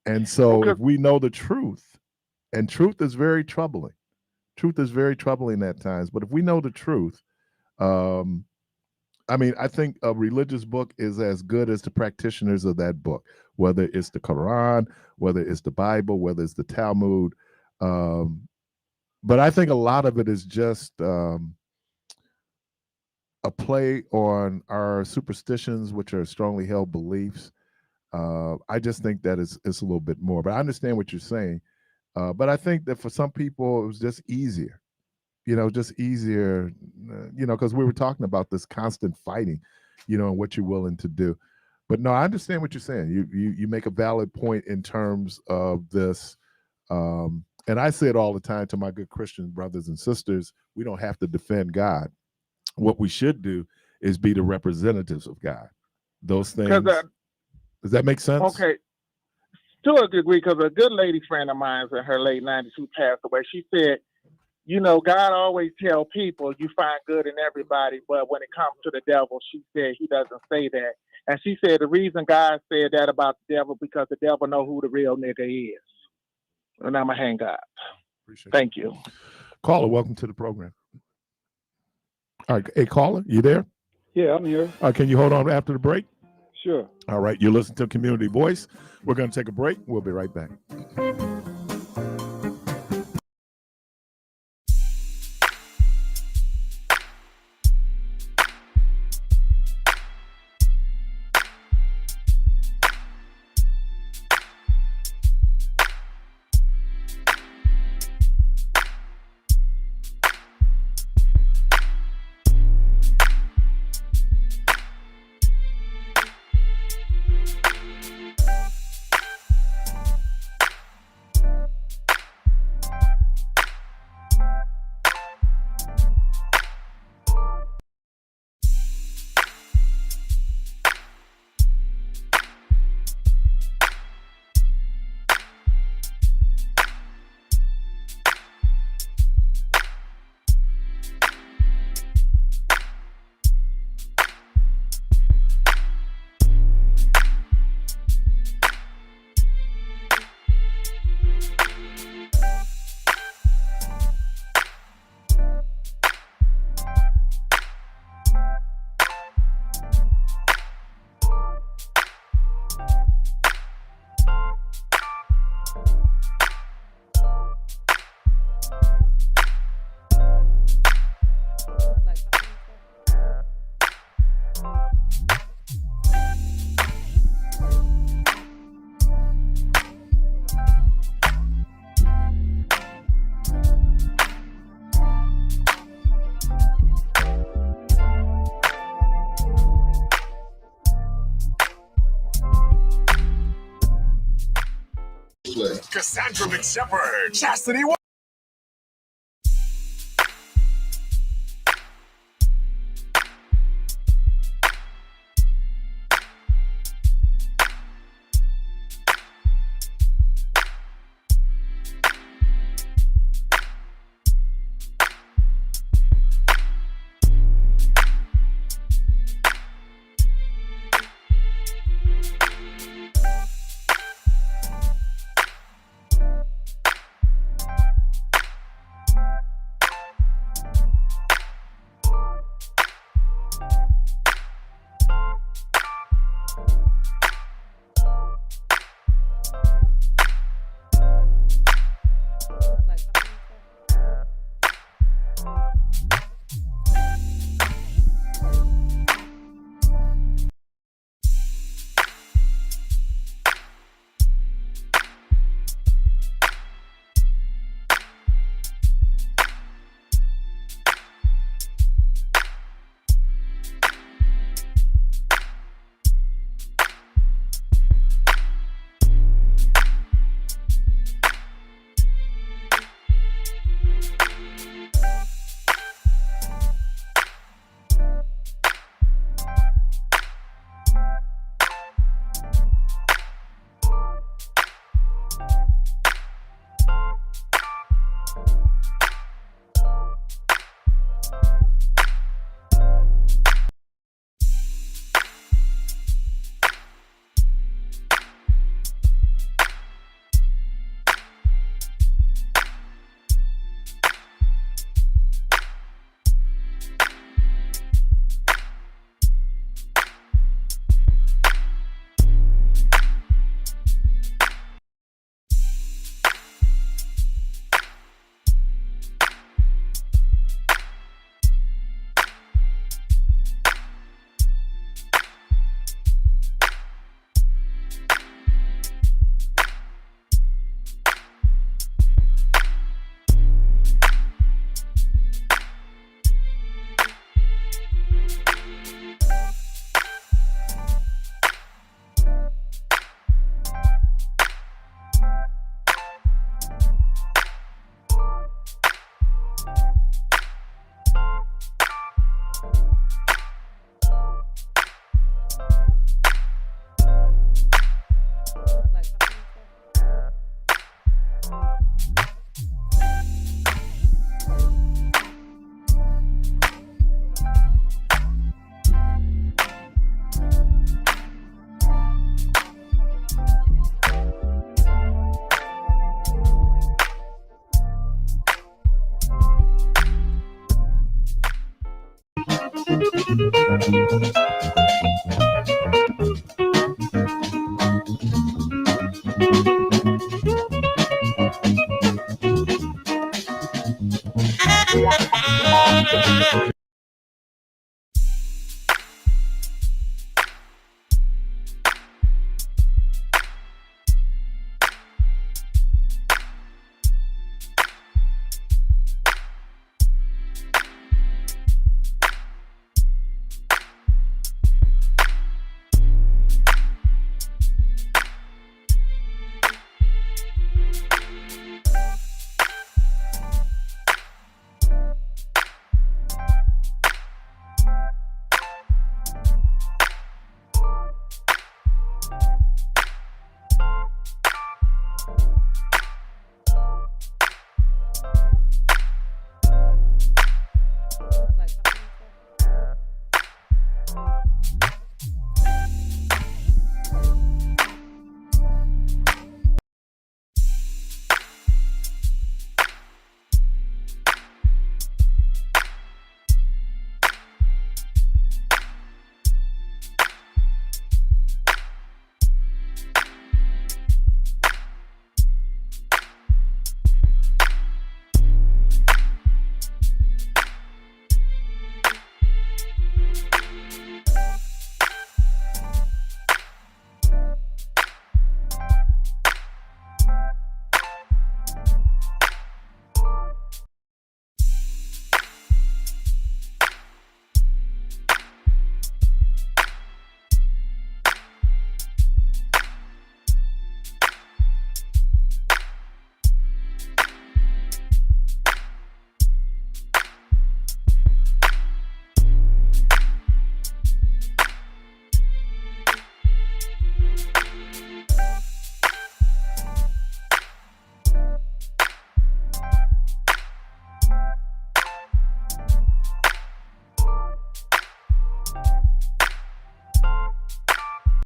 And so if we know the truth, and truth is very troubling. Truth is very troubling at times. But if we know the truth, I think a religious book is as good as the practitioners of that book, whether it's the Quran, whether it's the Bible, whether it's the Talmud. But I think a lot of it is just a play on our superstitions, which are strongly held beliefs. I just think that it's a little bit more. But I understand what you're saying. But I think that for some people, it was just easier. Just easier, because we were talking about this constant fighting, and what you're willing to do. But no, I understand what you're saying. You make a valid point in terms of this. And I say it all the time to my good Christian brothers and sisters, we don't have to defend God. What we should do is be the representatives of God. Those things. Does that make sense? Okay. To a degree, because a good lady friend of mine in her late 90s who passed away, she said, God always tell people you find good in everybody, but when it comes to the devil, she said he doesn't say that. And she said the reason God said that about the devil, because the devil know who the real nigga is. And I'm going to hang up. Thank you. Caller, welcome to the program. All right. Hey, caller, you there? Yeah, I'm here. All right, can you hold on after the break? Sure. All right. You listen to Community Voice. We're going to take a break. We'll be right back. Sandra McShepard, Chastity.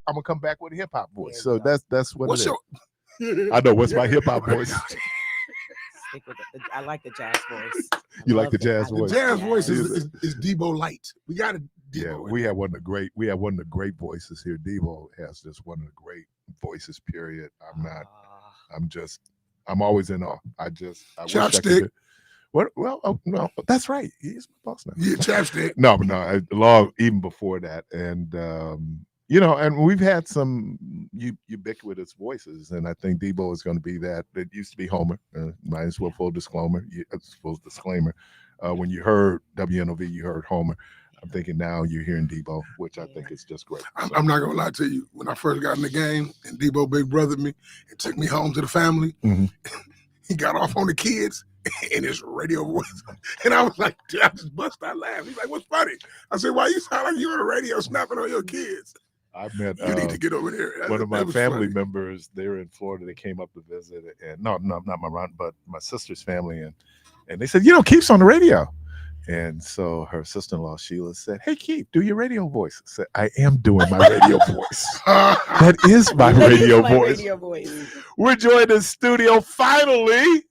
I'm gonna come back with a hip hop voice. There So we that's what What's it is. your? I know what's my hip hop voice. Stick with it. I like the jazz voice. You like the jazz The voice? jazz voice Yes. is Debo Light. We got a Debo. Yeah, we have one of the great voices here. Debo has just one of the great voices. Period. I'm always in awe. I wish I could Chopstick. do. What? Well, no, that's right. He's my boss now. Yeah, chapstick. No, long even before that, and and we've had some ubiquitous voices, and I think Debo is going to be that. It used to be Homer. Might as well full disclaimer. When you heard WNOV, you heard Homer. I'm thinking now you're hearing Debo, which I think is just great. I'm not gonna lie to you. When I first got in the game, and Debo big brothered me and took me home to the family, he got off on the kids in his radio voice, and I was like, I just bust out laughing. He's like, "What's funny?" I said, "Why you sound like you on the radio snapping on your kids?" I met you need to get over there. One of my family members. They were in Florida. They came up to visit, and no, not my run, but my sister's family, and they said, Keith's on the radio. And so her sister-in-law, Sheila, said, "Hey, Keith, do your radio voice." I said, "I am doing my radio voice. That is my radio voice." We're joined in studio finally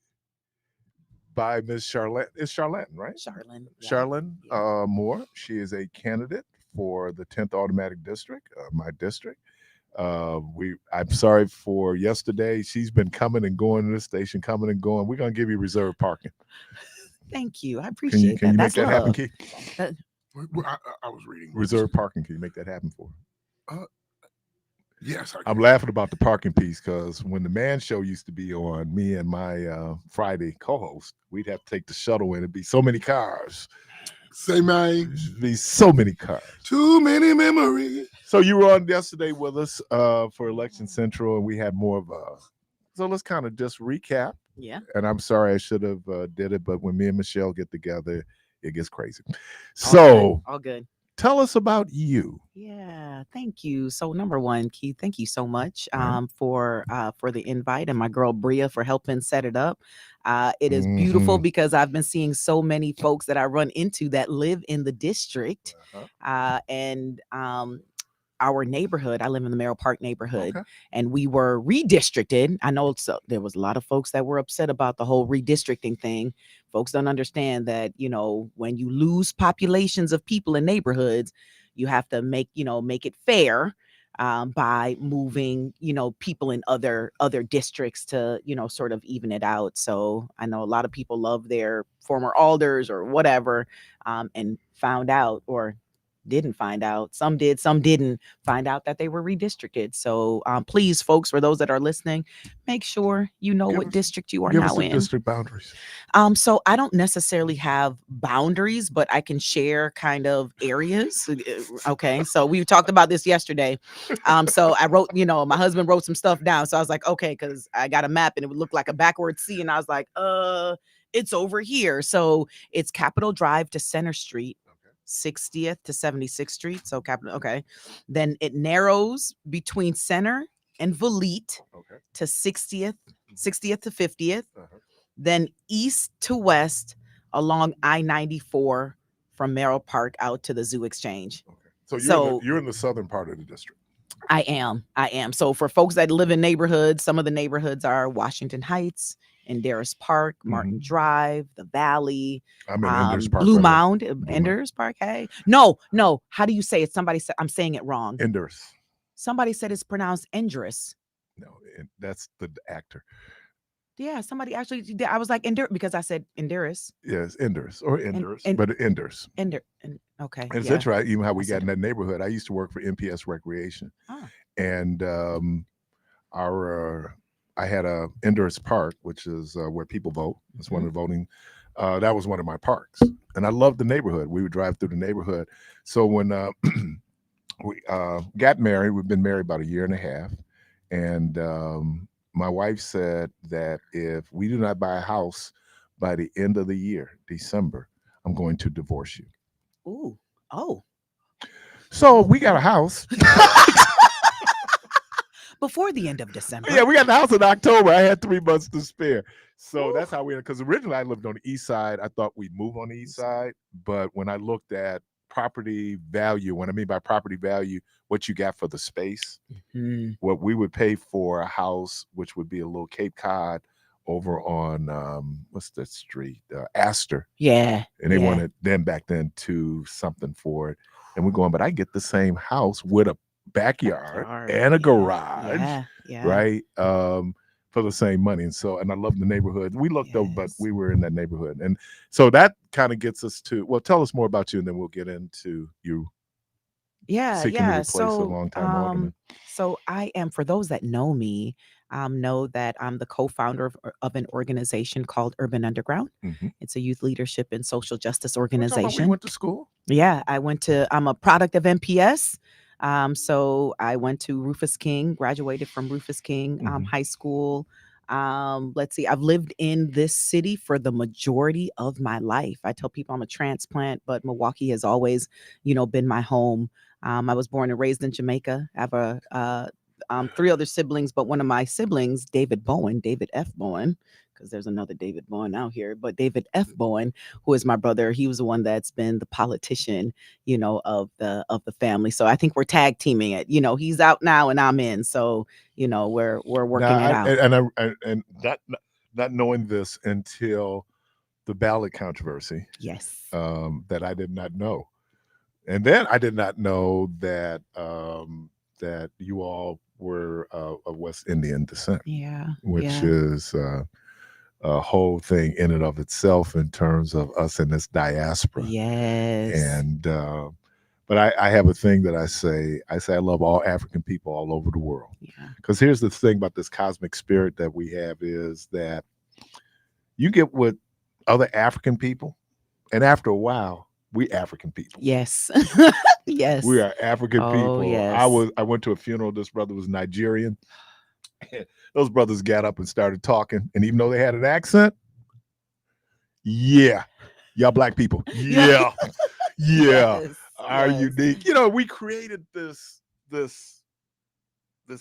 by Miss Charlotte. It's Charlotte, right? Charlene. Yeah. Charlene Moore. She is a candidate for the 10th Automatic District, my district. I'm sorry for yesterday. She's been coming and going to the station, coming and going. We're going to give you reserved parking. Thank you. I appreciate that. Can you make That's that happen, love. Keith? I was reading Reserve parking. Can you make that happen for her? Yes. I'm laughing about the parking piece because when the Man Show used to be on, me and my Friday co-host, we'd have to take the shuttle in. It'd be so many cars. Say man. It'd be so many cars. Too many memories. So you were on yesterday with us for Election Central, and we had more of a. So let's kind of just recap. Yeah. And I'm sorry I should have did it, but when me and Michelle get together, it gets crazy. So all good. Tell us about you. Yeah, thank you. So number one, Keith, thank you so much for the invite, and my girl Bria for helping set it up. It is beautiful because I've been seeing so many folks that I run into that live in the district, and our neighborhood. I live in the Merrill Park neighborhood, and we were redistricted. I know there was a lot of folks that were upset about the whole redistricting thing. Folks don't understand that, when you lose populations of people in neighborhoods, you have to make it fair by moving, people in other districts to, sort of even it out. So I know a lot of people love their former alders or whatever, and found out or didn't find out. Some did, some didn't find out that they were redistricted. So please, folks, for those that are listening, make sure you know what district you are now in. District boundaries. So I don't necessarily have boundaries, but I can share kind of areas. Okay. So we talked about this yesterday. So I wrote, my husband wrote some stuff down. So I was like, okay, because I got a map and it would look like a backward C. And I was like, it's over here. So it's Capitol Drive to Center Street. 60th to 76th Street. So Capitol. Okay. Then it narrows between Center and Valete to 60th to 50th. Then east to west along I-94 from Merrill Park out to the Zoo Exchange. So you're in the southern part of the district. I am. So for folks that live in neighborhoods, some of the neighborhoods are Washington Heights, Enders Park, Martin Drive, the Valley, I'm in Enders Park, Blue Mound, Enders Park. Hey, no. How do you say it? Somebody said I'm saying it wrong. Enders. Somebody said it's pronounced Enders. No, that's the actor. Yeah, somebody actually. I was like Enders because I said Enders. Yes, Enders or Enders, but Enders. Okay. And it's right. Even how we got in that neighborhood. I used to work for MPS Recreation, and I had a Enders Park, which is where people vote. It's one of the voting. That was one of my parks, and I loved the neighborhood. We would drive through the neighborhood. So when we got married, we've been married about a year and a half, and my wife said that if we do not buy a house by the end of the year, December, I'm going to divorce you. Ooh. Oh. So we got a house. Before the end of December. Yeah, we got the house in October. I had 3 months to spare. So that's how because originally I lived on the east side. I thought we'd move on the east side. But when I looked at property value. What I mean by property value, what you got for the space, what we would pay for a house, which would be a little Cape Cod over on what's that street, Astor. Yeah. And they wanted then back then to something for it. And we're going, but I get the same house with a backyard and a garage, right? For the same money. And so, and I love the neighborhood. We looked over, but we were in that neighborhood. And so that kind of gets us to, well, tell us more about you and then we'll get into you. Seeking to replace a long-time organ. So I am, for those that know me, know that I'm the co-founder of an organization called Urban Underground. It's a youth leadership and social justice organization. You went to school? Yeah, I'm a product of MPS. So I went to Rufus King, graduated from Rufus King High School. Let's see, I've lived in this city for the majority of my life. I tell people I'm a transplant, but Milwaukee has always, been my home. I was born and raised in Jamaica. I have 3 other siblings, but one of my siblings, David F. Bowen, because there's another David Bowen out here, but David F. Bowen, who is my brother, he was the one that's been the politician, of the family. So I think we're tag teaming it. He's out now and I'm in. So, we're working it out. And not knowing this until the ballot controversy. Yes. That I did not know. And then I did not know that that you all were of West Indian descent. Yeah. Which is a whole thing in and of itself in terms of us in this diaspora. Yes. And but I have a thing that I say I love all African people all over the world. Yeah. Because here's the thing about this cosmic spirit that we have is that you get with other African people, and after a while, we African people. Yes. Yes. We are African people. Yes. I went to a funeral. This brother was Nigerian. Those brothers got up and started talking. And even though they had an accent, y'all black people. Yeah. Yes. Are unique. We created this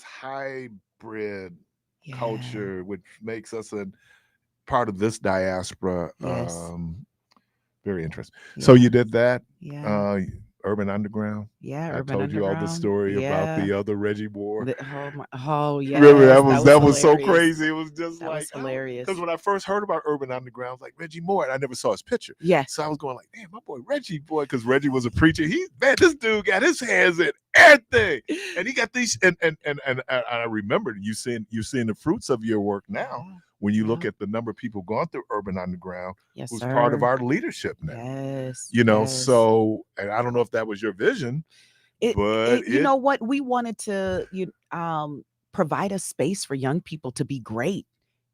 hybrid culture, which makes us a part of this diaspora. Yes. Very interesting. So you did that? Yeah. Urban Underground. Yeah, I Urban told you all the story about the other Reggie Moore. Yes. Remember that was so crazy. It was just that was hilarious. Because when I first heard about Urban Underground, I was like Reggie Moore, and I never saw his picture. Yeah. So I was going like, damn, my boy Reggie, because Reggie was a preacher. This dude got his hands in everything, and he got these. And I remember you've seen the fruits of your work now. When you look at the number of people going through Urban Underground, who's part of our leadership now. Yes. So, and I don't know if that was your vision, but you know what? We wanted to provide a space for young people to be great.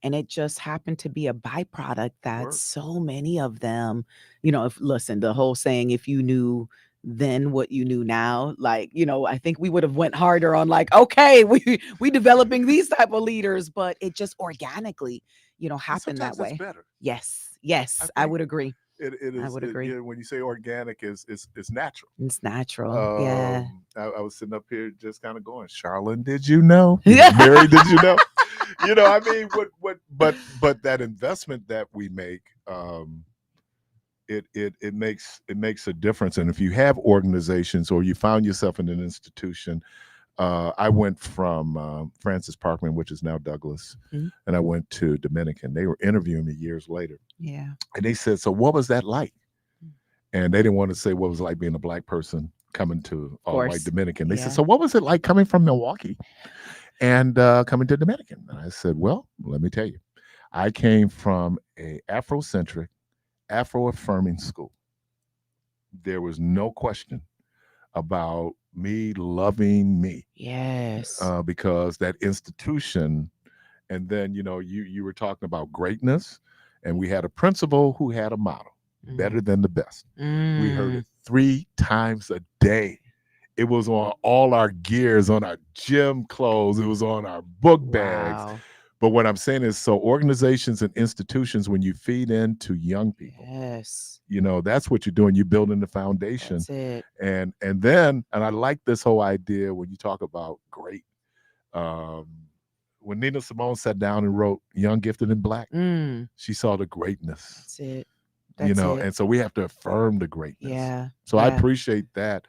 And it just happened to be a byproduct that so many of them, the whole saying, if you knew then what you knew now, I think we would have went harder on okay, we developing these type of leaders, but it just organically, happened that way. Better. Yes. I would agree. It is. I would agree. When you say organic, it's natural. It's natural. Yeah. I was sitting up here just kind of going, Charlene, did you know? Mary, did you know? I mean, but that investment that we make, it makes a difference. And if you have organizations or you found yourself in an institution, I went from Francis Parkman, which is now Douglas, and I went to Dominican. They were interviewing me years later. Yeah. And they said, so what was that like? And they didn't want to say what it was like being a black person coming to all-white Dominican. They said, so what was it like coming from Milwaukee and coming to Dominican? And I said, well, let me tell you. I came from a Afrocentric, Afro-affirming school. There was no question about me loving me. Yes. Because that institution, and then, you were talking about greatness, and we had a principal who had a motto, better than the best. We heard it 3 times a day. It was on all our gears, on our gym clothes. It was on our book bags. But what I'm saying is, so organizations and institutions, when you feed into young people, that's what you're doing. You're building the foundation. That's it. And then I like this whole idea when you talk about great. When Nina Simone sat down and wrote Young, Gifted, and Black, she saw the greatness. That's it. you know, it. and so we have to affirm the greatness. Yeah. So I appreciate that.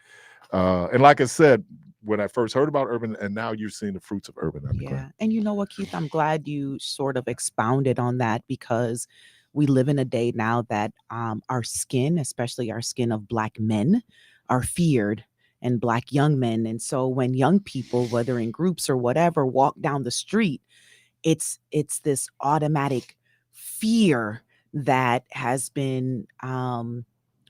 And like I said, when I first heard about urban, and now you're seeing the fruits of urban underground. Yeah. And you know what, Keith, I'm glad you sort of expounded on that, because we live in a day now that our skin, especially our skin of Black men, are feared, and Black young men. And so when young people, whether in groups or whatever, walk down the street, it's this automatic fear that has been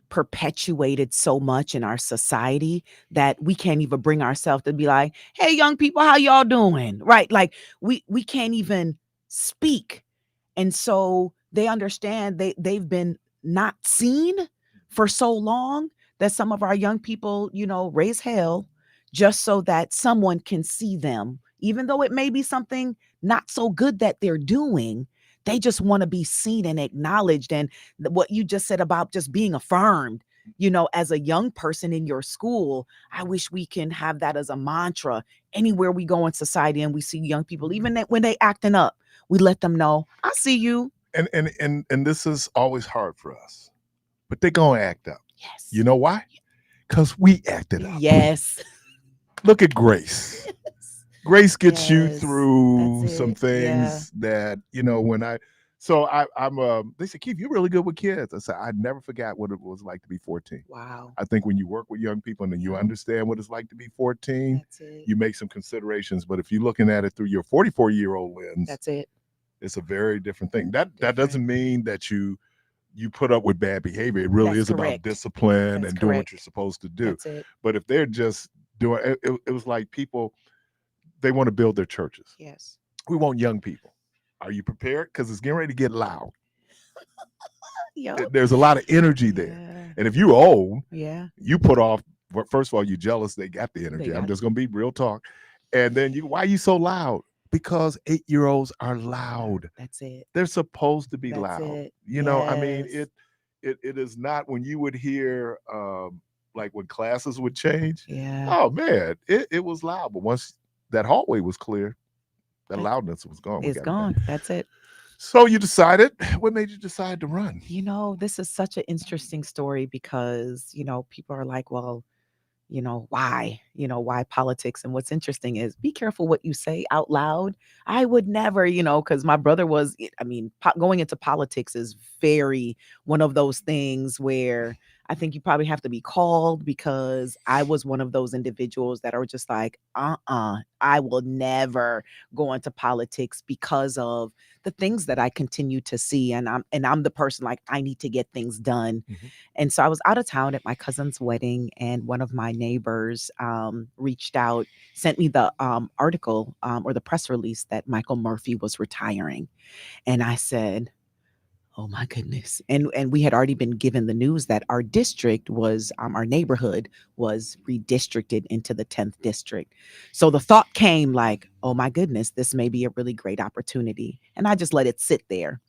perpetuated so much in our society that we can't even bring ourselves to be like, hey, young people, how y'all doing? Right? Like we can't even speak. And so they understand they've been not seen for so long that some of our young people, you know, raise hell just so that someone can see them, even though it may be something not so good that they're doing. They just want to be seen and acknowledged. And what you just said about just being affirmed, you know, as a young person in your school, I wish we can have that as a mantra anywhere we go in society and we see young people, even when they acting up, we let them know, I see you. And this is always hard for us, but they're gonna act up. Yes. You know why? Because we acted up. Yes. Look at Grace. Grace gets you Yes. through That's some it. things that, you know, I'm they said, Keith, you're really good with kids. I said, I never forgot what it was like to be 14. Wow. I think when you work with young people and then you understand what it's like to be 14, That's it. you make some considerations. But if you're looking at it through your 44-year-old lens, That's it. it's a very different thing. That doesn't mean that you put up with bad behavior. It really That's is correct. about discipline That's and doing what correct. you're supposed to do. That's it. But if they're just doing it was like people, they want to build their churches. Yes. We want young people. Are you prepared? Because it's getting ready to get loud. Yep. There's a lot of energy there. Yeah. And if you're old, Yeah. you put off, first of all, you're jealous they got the energy. I'm just going to be real talk. And then why are you so loud? Because 8-year-olds are loud. That's it. They're supposed to be That's loud. it. You know, I mean, Yes. it is not when you would hear like when classes would change. Yeah. Oh man, it was loud. But once that hallway was clear, that loudness was gone. It's gone. That's it. So you decided, what made you decide to run? You know, this is such an interesting story because, you know, people are like, well, you know, why politics? And what's interesting is be careful what you say out loud. I would never, you know, because my brother was, I mean, going into politics is very one of those things where I think you probably have to be called, because I was one of those individuals that are just like, I will never go into politics because of the things that I continue to see. And I'm the person like, I need to get things done. Mm-hmm. And so I was out of town at my cousin's wedding, and one of my neighbors reached out, sent me the article or the press release that Michael Murphy was retiring. And I said, oh my goodness. And we had already been given the news that our district was, our neighborhood was redistricted into the 10th district. So the thought came like, oh my goodness, this may be a really great opportunity. And I just let it sit there.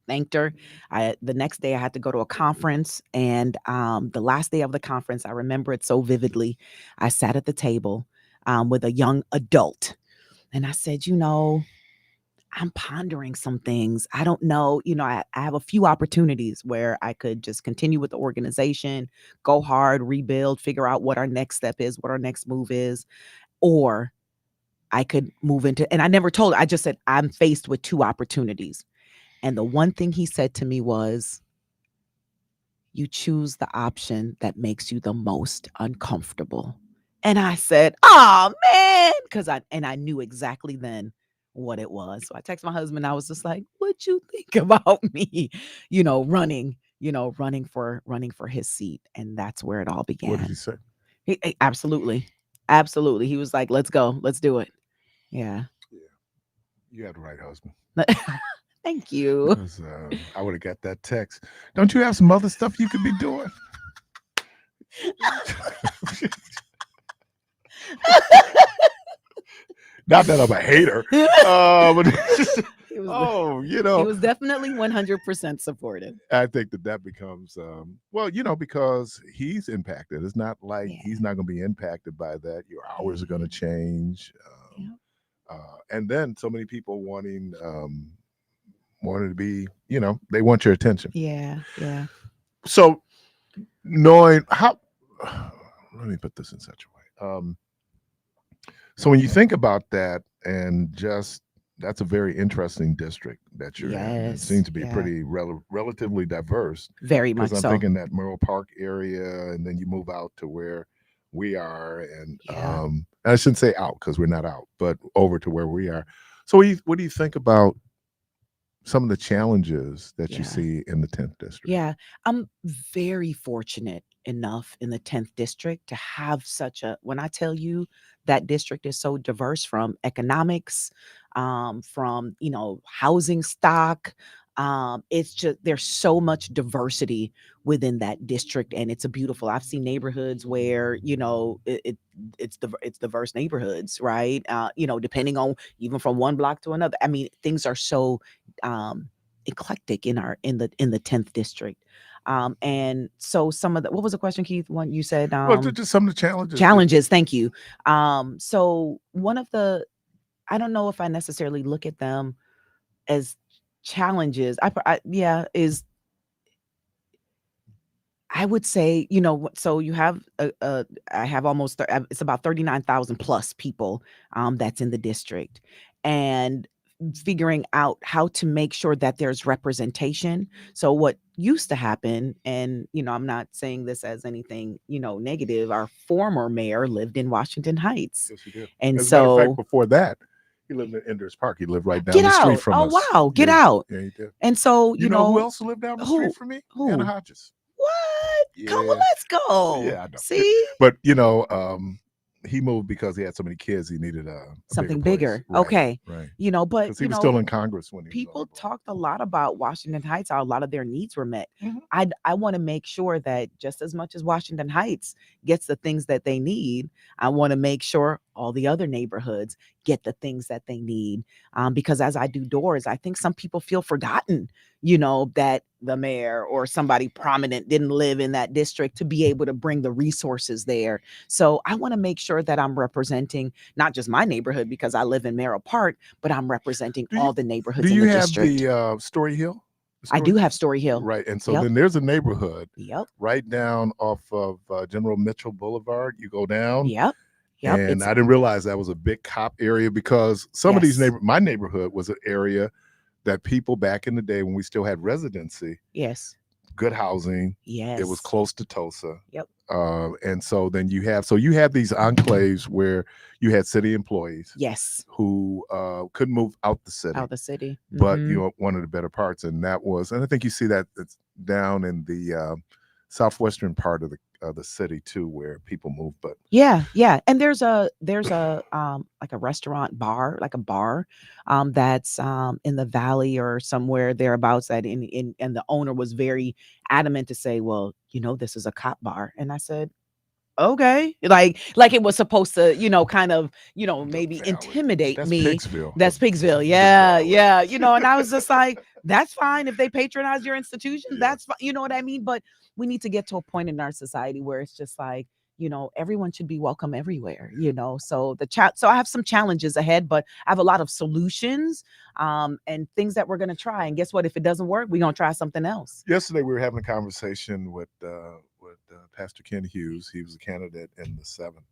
Thanked her. The next day I had to go to a conference, and the last day of the conference, I remember it so vividly. I sat at the table with a young adult, and I said, you know, I'm pondering some things. I don't know, you know, I have a few opportunities where I could just continue with the organization, go hard, rebuild, figure out what our next step is, what our next move is, or I could move into, and I never told her, I just said, I'm faced with two opportunities. And the one thing he said to me was, you choose the option that makes you the most uncomfortable. And I said, oh man, because I knew exactly then what it was. So I texted my husband. I was just like, what'd you think about me, running for his seat? And that's where it all began. What did he say? Absolutely. He was like, let's go. Let's do it. Yeah. You had the right husband. Thank you. Because, I would have got that text. Don't you have some other stuff you could be doing? Not that I'm a hater, but He was, he was definitely 100% supportive. I think that becomes, because he's impacted. It's not like he's not going to be impacted by that. Your hours are going to change. And then so many people wanting wanted to be, they want your attention. Yeah. Yeah. So knowing how, let me put this in such a way. So when you think about that, and just that's a very interesting district that you're in. It Yes. seems to be Yeah. pretty relatively diverse. Very much Because I'm so. thinking that Merle Park area, and then you move out to where we are, and Yeah. I shouldn't say out because we're not out, but over to where we are. So what do you think about some of the challenges that you Yeah. see in the 10th district? Yeah. I'm very fortunate enough in the 10th district to have when I tell you that district is so diverse, from economics, from, housing stock. It's just, there's so much diversity within that district, and it's a beautiful. I've seen neighborhoods where, it's diverse neighborhoods, right? Depending on, even from one block to another. I mean, things are so eclectic in the 10th district. And so some of what was the question, Keith? One you said, Well, just some of the challenges. Challenges. Thank you. So one of I don't know if I necessarily look at them as challenges. I would say, so you have I have almost, it's about 39,000 plus people that's in the district, and figuring out how to make sure that there's representation. So what used to happen, and I'm not saying this as anything, negative, our former mayor lived in Washington Heights. Yes, he did. And As a matter of so fact, before that, he lived in Enders Park. He lived right down get the street out. from Oh us. wow, get Yeah, out. Yeah, he did. And so, You know who else lived down the street from me? who? Anna Hodges. What? Come on, Yeah. let's go. Yeah, I know. See? But he moved because he had so many kids. He needed a Something bigger. bigger. Okay. Right. But Because he was still in Congress when he was on people the block. talked a lot about Washington Heights, how a lot of their needs were met. Mhm. I want to make sure that just as much as Washington Heights gets the things that they need, I want to make sure all the other neighborhoods get the things that they need. Because as I do doors, I think some people feel forgotten, that the mayor or somebody prominent didn't live in that district to be able to bring the resources there. So I want to make sure that I'm representing not just my neighborhood because I live in Merrill Park, but I'm representing all the neighborhoods Do in you the have district. the Story Hill? I do have Story Hill. Right. And so Yep. then there's a neighborhood Yep. right down off of General Mitchell Boulevard. You go down. Yep. Yep. And I didn't realize that was a big cop area, because some of these my neighborhood was an area that people back in the day when we still had residency, Yes. good housing. Yes. It was close to Tulsa. Yep. And so then you have these enclaves where you had city employees. Yes. Who couldn't move out the city. Out the city. But one of the better parts, and I think you see that it's down in the southwestern part of the city too, where people move. But yeah, and there's a like a restaurant bar, like a bar, that's in the valley or somewhere thereabouts. That and the owner was very adamant to say, well, this is a cop bar, and I said, okay, like it was supposed to, kind of, maybe intimidate that's me. Pigsville. That's Pigsville. Yeah. And I was just like, that's fine if they patronize your institution. Yeah. That's fine. You know what I mean? But we need to get to a point in our society where it's just like, everyone should be welcome everywhere. So so I have some challenges ahead, but I have a lot of solutions, and things that we're gonna try. And guess what? If it doesn't work, we're gonna try something else. Yesterday we were having a conversation with Pastor Ken Hughes. He was a candidate in the 7th,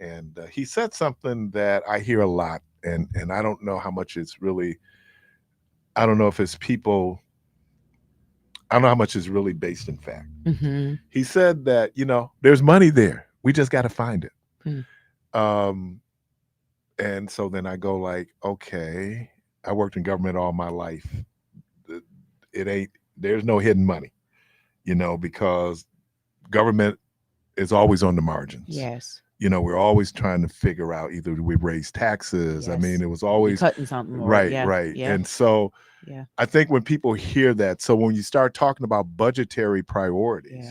and he said something that I hear a lot, and I don't know how much it's really. I don't know if it's people. I don't know how much is really based in fact. Mm-hmm. He said that there's money there. We just got to find it. Mm. And so then I go like, okay, I worked in government all my life. There's no hidden money, because government is always on the margins. Yes. We're always trying to figure out, either we raise taxes. Yes. I mean, it was always cutting something. Right. Yeah. And so I think when people hear that, so when you start talking about budgetary priorities,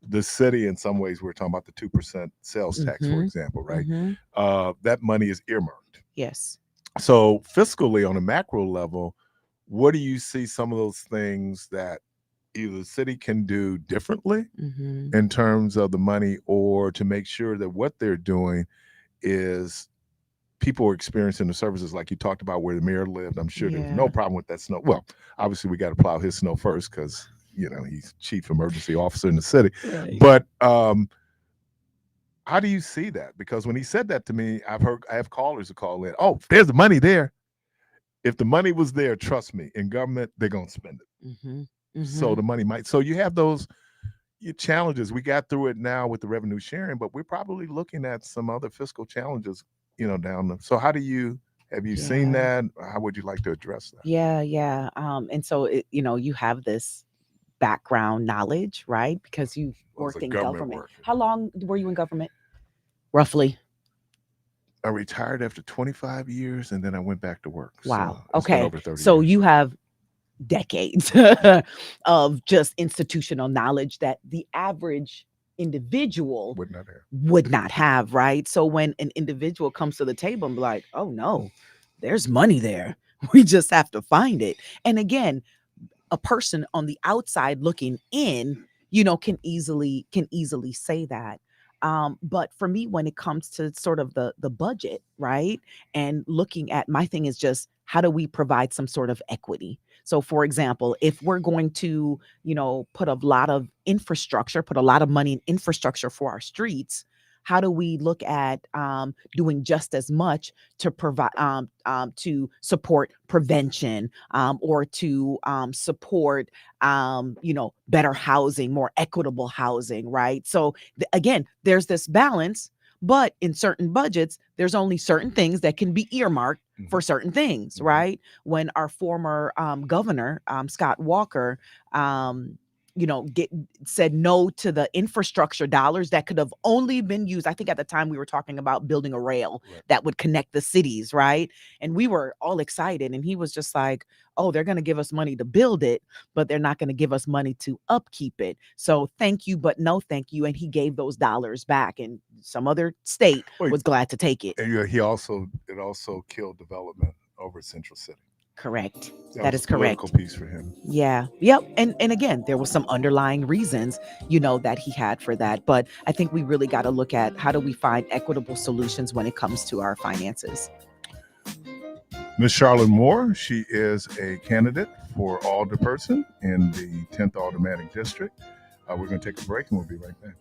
the city, in some ways, we're talking about the 2% sales tax, for example, right? Mm-hmm. That money is earmarked. Yes. So fiscally, on a macro level, what do you see some of those things that either the city can do differently in terms of the money, or to make sure that what they're doing is people are experiencing the services like you talked about where the mayor lived. I'm sure there was Yeah. no problem with that snow. Well, obviously we got to plow his snow first because he's chief emergency officer in the city. Right. But how do you see that? Because when he said that to me, I have callers who call in. Oh, there's the money there. If the money was there, trust me, in government, they're going to spend it. Mm-hmm. Mm-hmm. So the money might. So you have those challenges. We got through it now with the revenue sharing, but we're probably looking at some other fiscal challenges, down the. So have you seen that? How would you like to address that? Yeah. And so, you have this background knowledge, right? Because you've worked in government. How long were you in government? Roughly. I retired after 25 years and then I went back to work. Wow. So okay. Over 30 so years. You have decades of just institutional knowledge that the average individual would not have, right? So when an individual comes to the table and be like, oh no, there's money there. We just have to find it. And again, a person on the outside looking in, can easily say that. But for me, when it comes to sort of the budget, right? And looking at, my thing is just, how do we provide some sort of equity? So for example, if we're going to, put a lot of money in infrastructure for our streets, how do we look at doing just as much to provide to support prevention or to support better housing, more equitable housing, right? So again, there's this balance, but in certain budgets, there's only certain things that can be earmarked for certain things, right? When our former governor, Scott Walker, said no to the infrastructure dollars that could have only been used. I think at the time we were talking about building a rail that would connect the cities, right? And we were all excited. And he was just like, oh, they're going to give us money to build it, but they're not going to give us money to upkeep it. So thank you, but no thank you. And he gave those dollars back, and some other state was glad to take it. And it also killed development over Central City. Correct. That is correct. Political piece for him. Yeah. Yep. And again, there was some underlying reasons, that he had for that. But I think we really got to look at, how do we find equitable solutions when it comes to our finances? Ms. Charlotte Moore, she is a candidate for alderperson in the 10th Aldermanic District. We're going to take a break and we'll be right back.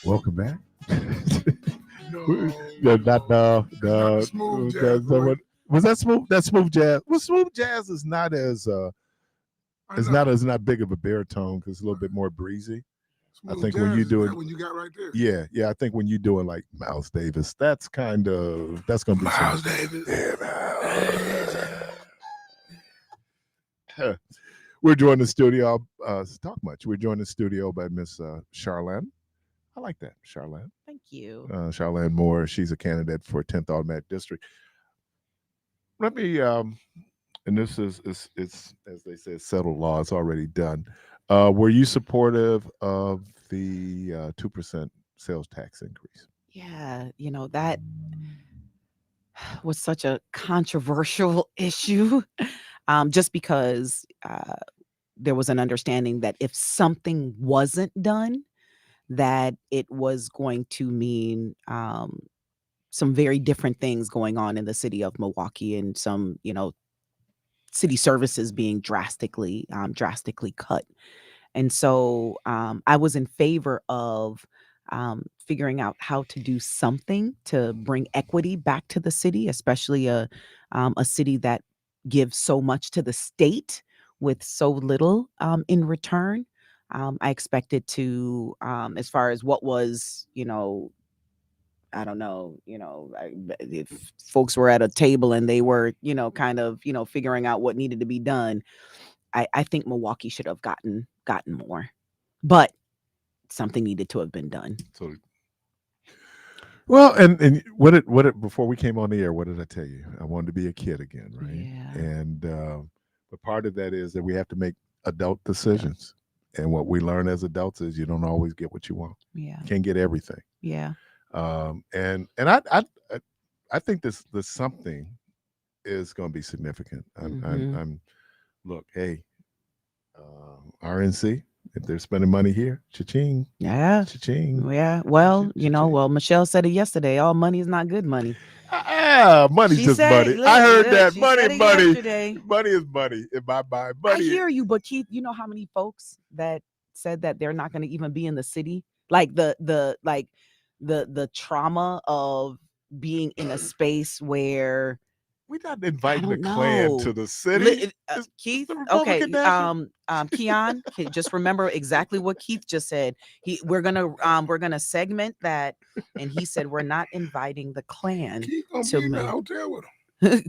Welcome back. No, not the smooth jazz, boy. Was that smooth? That smooth jazz. Well, smooth jazz is not as not big of a baritone because it's a little bit more breezy. Smooth I think jazz when you is doing that one you got right there. yeah. I think when you're doing like Miles Davis, that's gonna be Miles Davis. Yeah, we're joined in the studio. Talk much. We're joined in the studio by Miss Charlene. I like that, Charlene. Thank you. Charlene Moore. She's a candidate for 10th Automatic District. Let me, and this is it's as they say, settled law. It's already done. Were you supportive of the 2% sales tax increase? Yeah, that was such a controversial issue, just because there was an understanding that if something wasn't done, that it was going to mean some very different things going on in the city of Milwaukee, and some, city services being drastically cut. And so I was in favor of figuring out how to do something to bring equity back to the city, especially a city that gives so much to the state with so little in return. I expected to, as far as what was, I don't know, if folks were at a table and they were, kind of, figuring out what needed to be done, I think Milwaukee should have gotten more, but something needed to have been done. So, well, and what it before we came on the air, what did I tell you? I wanted to be a kid again, right? Yeah. And but part of that is that we have to make adult decisions, and what we learn as adults is you don't always get what you want. Yeah. You can't get everything. Yeah. And I think this something is going to be significant. I'm look, hey, RNC, if they're spending money here, cha-ching. Yeah. Cha-ching. Yeah. Well, well, Michelle said it yesterday. All money is not good money. Money's She just said money. it, I heard look, that. she Money, said it money. yesterday. Money is money in my mind. I Money. hear you, but Keith, you know how many folks that said that they're not going to even be in the city? Like the trauma of being in a space where we're not inviting the Klan to the city. Keith, okay, Keon, just remember exactly what Keith just said. We're gonna segment that, and he said we're not inviting the Klan to be in the hotel with him.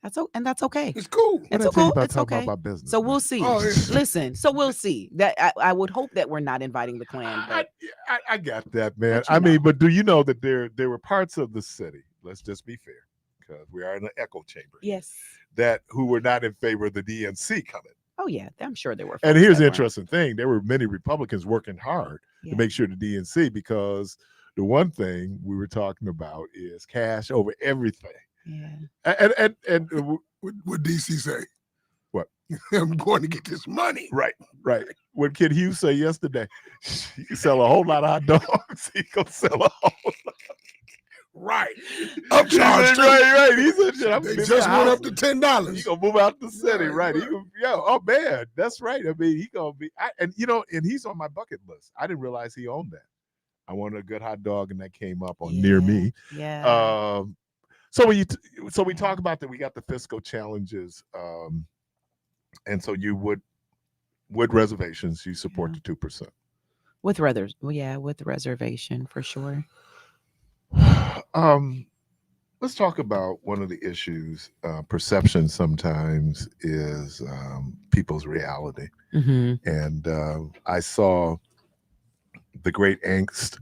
That's okay. It's cool. It's okay. It's okay. About business, so we'll see. Oh, yeah. Listen, so we'll see. That I would hope that we're not inviting the Klan. But I got that, man. I mean, but do you know that there were parts of the city? Let's just be fair, because we are in an echo chamber. Yes. That who were not in favor of the DNC coming. Oh yeah, I'm sure there were. And here's the weren't. interesting thing: there were many Republicans working hard Yeah. to make sure the DNC, because the one thing we were talking about is cash over everything. Yeah. And what DC say? What? I'm going to get this money. Right. What Kid Hughes say yesterday? You can sell a whole lot of hot dogs. He gonna sell a whole lot. Right. Upcharge too. Right. He said, they just went up to $10. He gonna move out the city, right? He gonna, oh man, that's right. I mean, he gonna be, and he's on my bucket list. I didn't realize he owned that. I wanted a good hot dog, and that came up on near me. Yeah. So we talk about that. We got the fiscal challenges, and so you would reservations, you support the 2%. With reservation for sure. Let's talk about one of the issues. Perception sometimes is people's reality. And I saw the great angst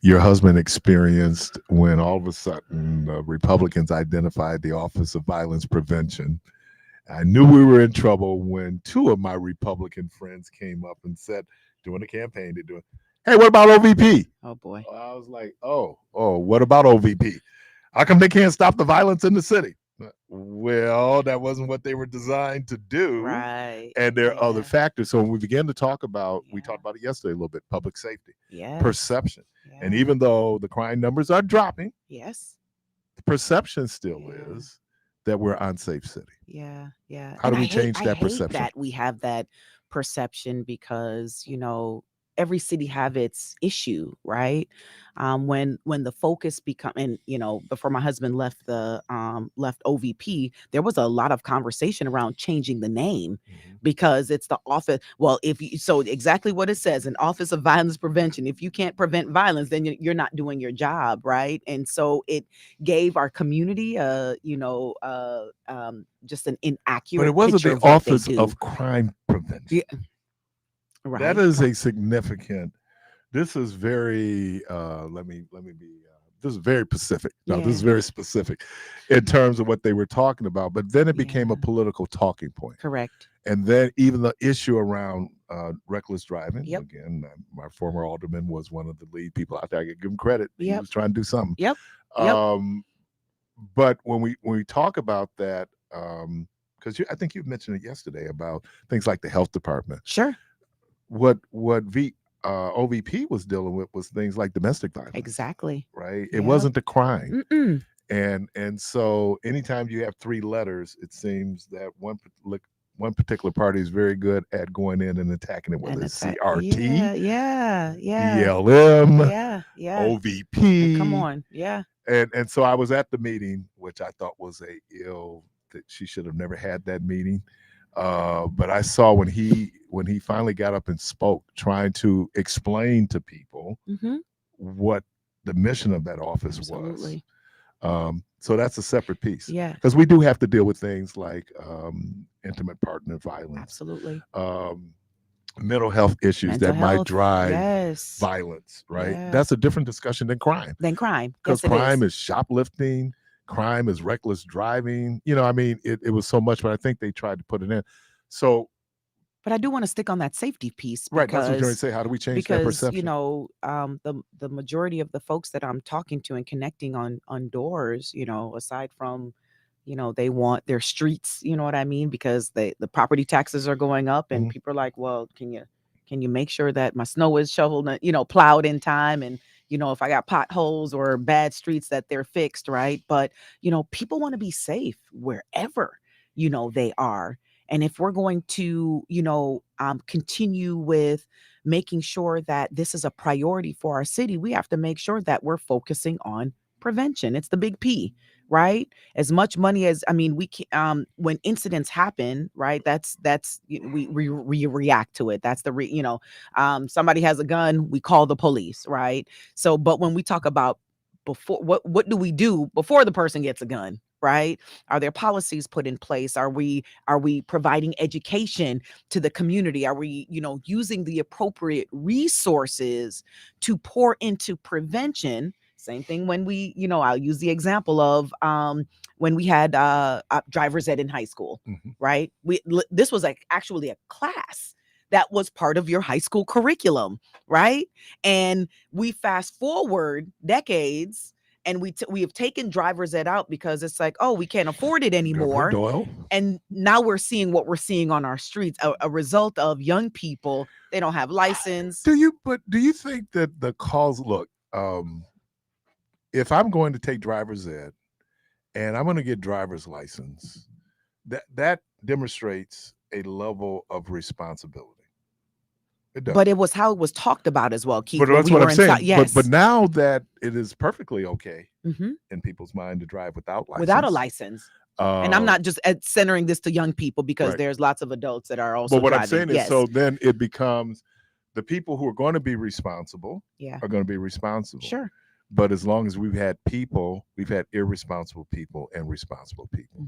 your husband experienced when all of a sudden Republicans identified the Office of Violence Prevention. I knew we were in trouble when two of my Republican friends came up and said, during the campaign, they're doing, hey, what about OVP? Oh boy. I was like, oh, what about OVP? How come they can't stop the violence in the city? Well, that wasn't what they were designed to do. Right. And there are other factors. So when we began to talk about, we talked about it yesterday a little bit, public safety, perception. And even though the crime numbers are dropping, the perception still is that we're an unsafe city. Yeah. How do we change that perception? That we have that perception because, every city have its issue, right? When the focus become, and before my husband left left OVP, there was a lot of conversation around changing the name because it's the office. Well, exactly what it says, an Office of Violence Prevention. If you can't prevent violence, then you're not doing your job, right? And so it gave our community, just an inaccurate. But it wasn't the Office of Crime Prevention. Yeah. Right. That is a significant. This is very. Let me be. This is very specific. No, this is very specific in terms of what they were talking about. But then it became a political talking point. Correct. And then even the issue around reckless driving. Yep. Again, my former alderman was one of the lead people out there. I give him credit. He was trying to do something. Yep. But when we talk about that, because I think you mentioned it yesterday about things like the health department. Sure. What OVP was dealing with was things like domestic violence. Exactly. Right. It wasn't the crime. And so anytime you have three letters, it seems that one particular party is very good at going in and attacking it, whether it's CRT, ELM, OVP. Come on. Yeah. And so I was at the meeting, which I thought was that she should have never had that meeting. But I saw when he finally got up and spoke, trying to explain to people what the mission of that office was. So that's a separate piece. Yeah. Because we do have to deal with things like intimate partner violence. Absolutely. Mental health issues that might drive violence, right? Yeah. That's a different discussion than crime. Because crime is shoplifting. Crime is reckless driving. It was so much, but I think they tried to put it in. So, but I do want to stick on that safety piece. Right. That's what I was going to say. How do we change that perception? The majority of the folks that I'm talking to and connecting on doors, aside from, they want their streets, you know what I mean? Because the property taxes are going up and people are like, well, can you make sure that my snow is shoveled, plowed in time, and if I got potholes or bad streets, that they're fixed, right? But, people want to be safe wherever, they are. And if we're going to, continue with making sure that this is a priority for our city, we have to make sure that we're focusing on prevention. It's the big P, right? As much money as, we can, when incidents happen, right? We react to it. That's somebody has a gun, we call the police, right? So, but when we talk about before, what do we do before the person gets a gun? Right? Are there policies put in place? Are we providing education to the community? Are we, using the appropriate resources to pour into prevention Same thing when we, I'll use the example of when we had driver's ed in high school, right? This was actually a class that was part of your high school curriculum, right? And we fast forward decades, and we have taken driver's ed out because it's like, oh, we can't afford it anymore. And now we're seeing what we're seeing on our streets, a result of young people. They don't have license. Do you think that the cause, look, if I'm going to take driver's ed and I'm going to get driver's license, that demonstrates a level of responsibility. It does. But it was how it was talked about as well, Keith. But that's what I'm saying. Yes. But now that it is perfectly okay in people's mind to drive without a license. And I'm not just centering this to young people, because there's lots of adults that are also. But what driving. I'm saying is, so then it becomes the people who are going to be responsible are going to be responsible. Sure. But as long as we've had irresponsible people and responsible people.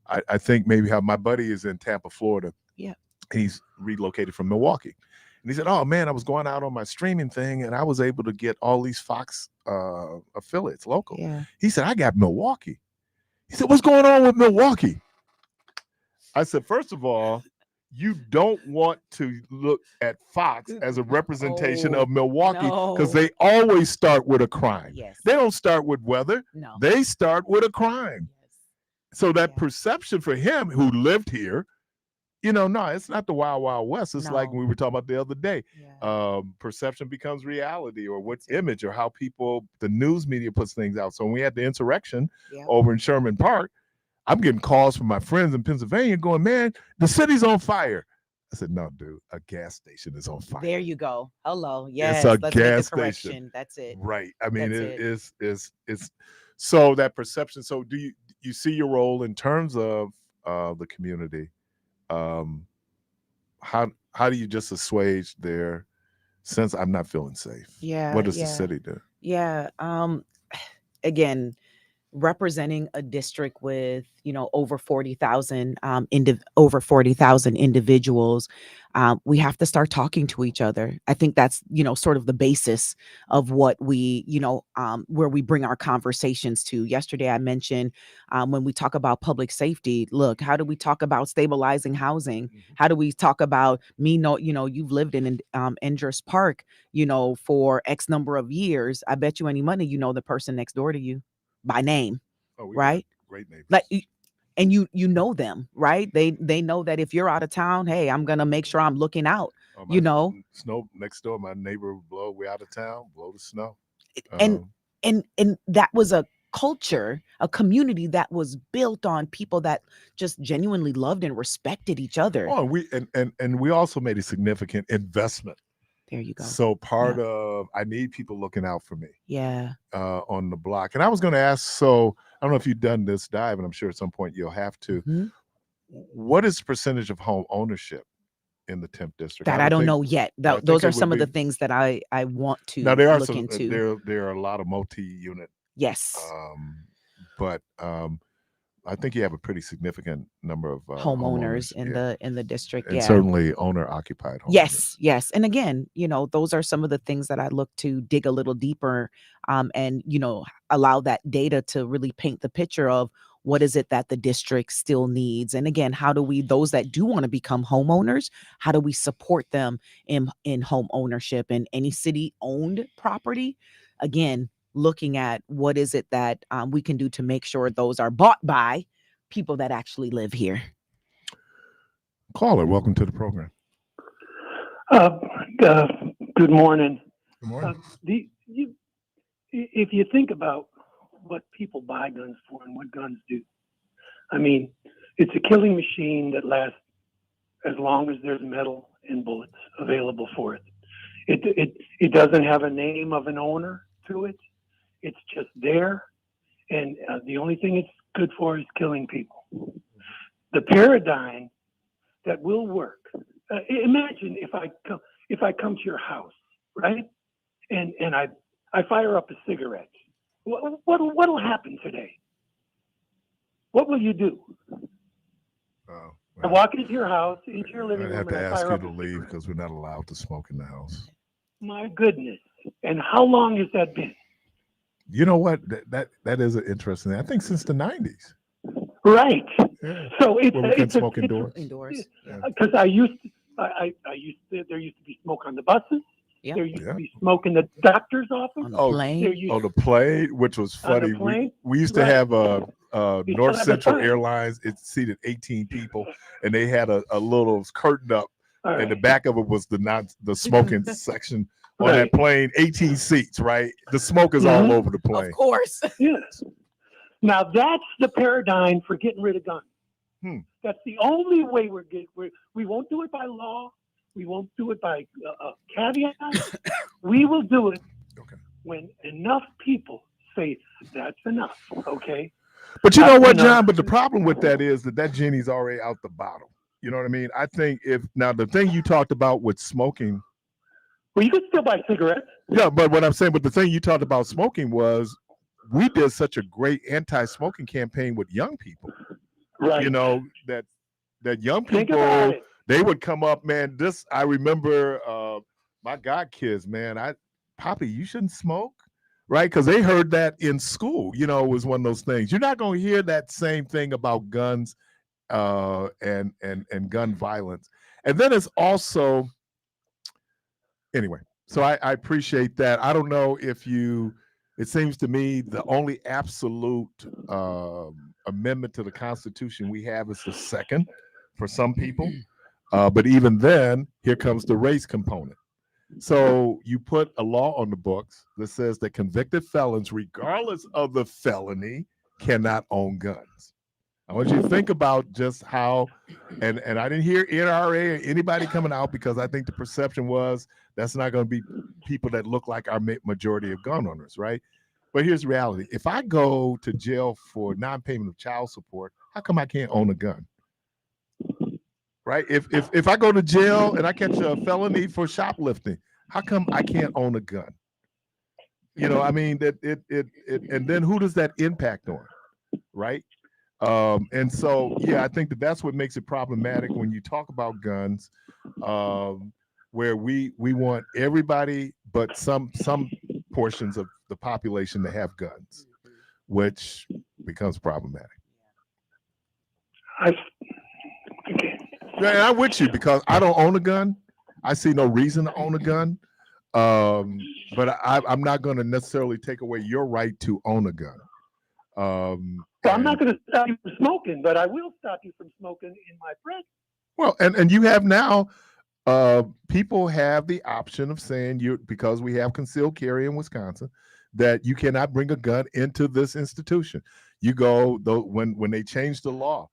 I think maybe how my buddy is in Tampa, Florida. Yeah. He's relocated from Milwaukee. And he said, oh, man, I was going out on my streaming thing and I was able to get all these Fox affiliates local. Yeah. He said, I got Milwaukee. He said, what's going on with Milwaukee? I said, first of all, you don't want to look at Fox as a representation of Milwaukee, because they always start with a crime. Yes. They don't start with weather. No. They start with a crime. Yes. So that perception for him, who lived here, no, it's not the Wild Wild West. It's like we were talking about the other day. Yeah. Perception becomes reality, or what's image, or how the news media puts things out. So when we had the insurrection over in Sherman Park, I'm getting calls from my friends in Pennsylvania going, man, the city's on fire. I said, no, dude, a gas station is on fire. There you go. Hello. Yes. It's a Let's gas make the station. That's it. Right. I mean, it's so that perception. So do you see your role in terms of the community? How do you just assuage their sense I'm not feeling safe? Yeah. What does the city do? Yeah. Again, representing a district with over 40,000 individuals, we have to start talking to each other. I think that's sort of the basis of what we where we bring our conversations to. Yesterday I mentioned when we talk about public safety, look, how do we talk about stabilizing housing? How do we talk about you've lived in Endress Park for X number of years. I bet you any money the person next door to you by name, right? Great neighbors. Like, and you know them, right? They know that if you're out of town, hey, I'm gonna make sure I'm looking out. Snow next door, my neighbor would blow. We out of town, blow the snow. And that was a culture, a community that was built on people that just genuinely loved and respected each other. Oh, and we also made a significant investment. There you go. So part of, I need people looking out for me. Yeah. On the block. And I was going to ask, so I don't know if you've done this dive, and I'm sure at some point you'll have to. What is the percentage of home ownership in the 10th district? That I don't know yet. Those are some of the things that I want to look into. There are a lot of multi-unit. Yes. But I think you have a pretty significant number of homeowners in the district, and certainly owner-occupied homes. Yes. And again, those are some of the things that I look to dig a little deeper, and allow that data to really paint the picture of what is it that the district still needs, and again, how do we, those that do want to become homeowners, how do we support them in home ownership and any city-owned property? Again, looking at what is it that we can do to make sure those are bought by people that actually live here. Caller, welcome to the program. Good morning. Good morning. If you think about what people buy guns for and what guns do, I mean, it's a killing machine that lasts as long as there's metal and bullets available for it. It doesn't have a name of an owner to it. It's just there, and the only thing it's good for is killing people. The paradigm that will work. Imagine if I come to your house, right, and I fire up a cigarette. What'll happen today? What will you do? Well, I walk into your house, into your living room, I have and to I ask fire you up to leave because we're not allowed to smoke in the house. My goodness! And how long has that been? You know what? That is an interesting thing. I think since the 90s. Right. Yeah. So it's Well, we can it's a, smoke indoors. Because I used to, there used to be smoke on the buses. Yeah. There used to be smoke in the doctor's office. On the plane. The plane, which was funny. We used to have North Central Airlines. It seated 18 people, and they had a little curtain up, and the back of it was the smoking section on that plane. 18 seats, right? The smoke is all over the plane. Of course. Yes. Now that's the paradigm for getting rid of guns. That's the only way we won't do it by law. We won't do it by caveat. We will do it when enough people say that's enough. Okay. But you know what, John? But the problem with that is that genie's already out the bottle. You know what I mean? I think the thing you talked about with smoking. Well, you can still buy cigarettes. Yeah, but what I'm saying, but the thing you talked about smoking was we did such a great anti-smoking campaign with young people. Right. You know, that young people, they would come up, man. I remember my god kids, man. Poppy, you shouldn't smoke, right? Because they heard that in school. You know, it was one of those things. You're not going to hear that same thing about guns and gun violence. And then it's also, anyway. So I appreciate that. I don't know if it seems to me the only absolute amendment to the Constitution we have is the second for some people. But even then, here comes the race component. So you put a law on the books that says that convicted felons, regardless of the felony, cannot own guns. I want you to think about just how, and I didn't hear NRA or anybody coming out because I think the perception was that's not going to be people that look like our majority of gun owners, right? But here's the reality. If I go to jail for non-payment of child support, how come I can't own a gun? Right? If I go to jail and I catch a felony for shoplifting, how come I can't own a gun? You know, I mean, that it and then who does that impact on? Right? And so, yeah, I think that's what makes it problematic when you talk about guns, where we want everybody but some portions of the population to have guns, which becomes problematic. Yeah, and I'm with you because I don't own a gun. I see no reason to own a gun. But I'm not going to necessarily take away your right to own a gun. So I'm not going to stop you from smoking, but I will stop you from smoking in my presence. Well, and you have now, people have the option of saying because we have concealed carry in Wisconsin, that you cannot bring a gun into this institution. You go when they changed the law.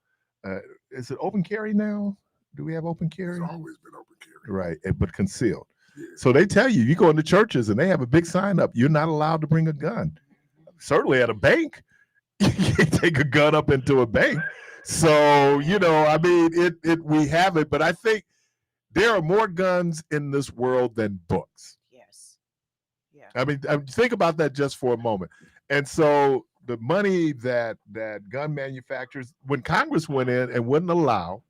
Is it open carry now? Do we have open carry? It's always been open carry. Right, but concealed. Yeah. So they tell you go into churches and they have a big sign up. You're not allowed to bring a gun. Certainly at a bank, you can't take a gun up into a bank. So, you know, I mean, we have it, but I think there are more guns in this world than books. Yes. Yeah. I mean, think about that just for a moment. And so the money that gun manufacturers, when Congress went in and wouldn't allow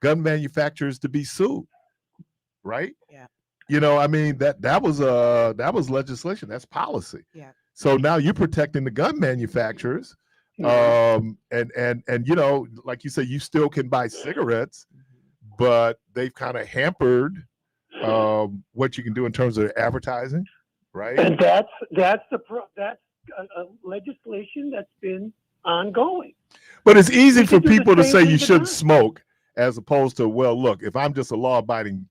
gun manufacturers to be sued, right? Yeah. You know, I mean, that was legislation. That's policy. Yeah. So now you're protecting the gun manufacturers. And you know, like you say, you still can buy cigarettes, but they've kind of hampered what you can do in terms of advertising, right? And that's legislation that's been ongoing. But it's easy for people to say you shouldn't smoke, as opposed to, well, look, if I'm just a law-abiding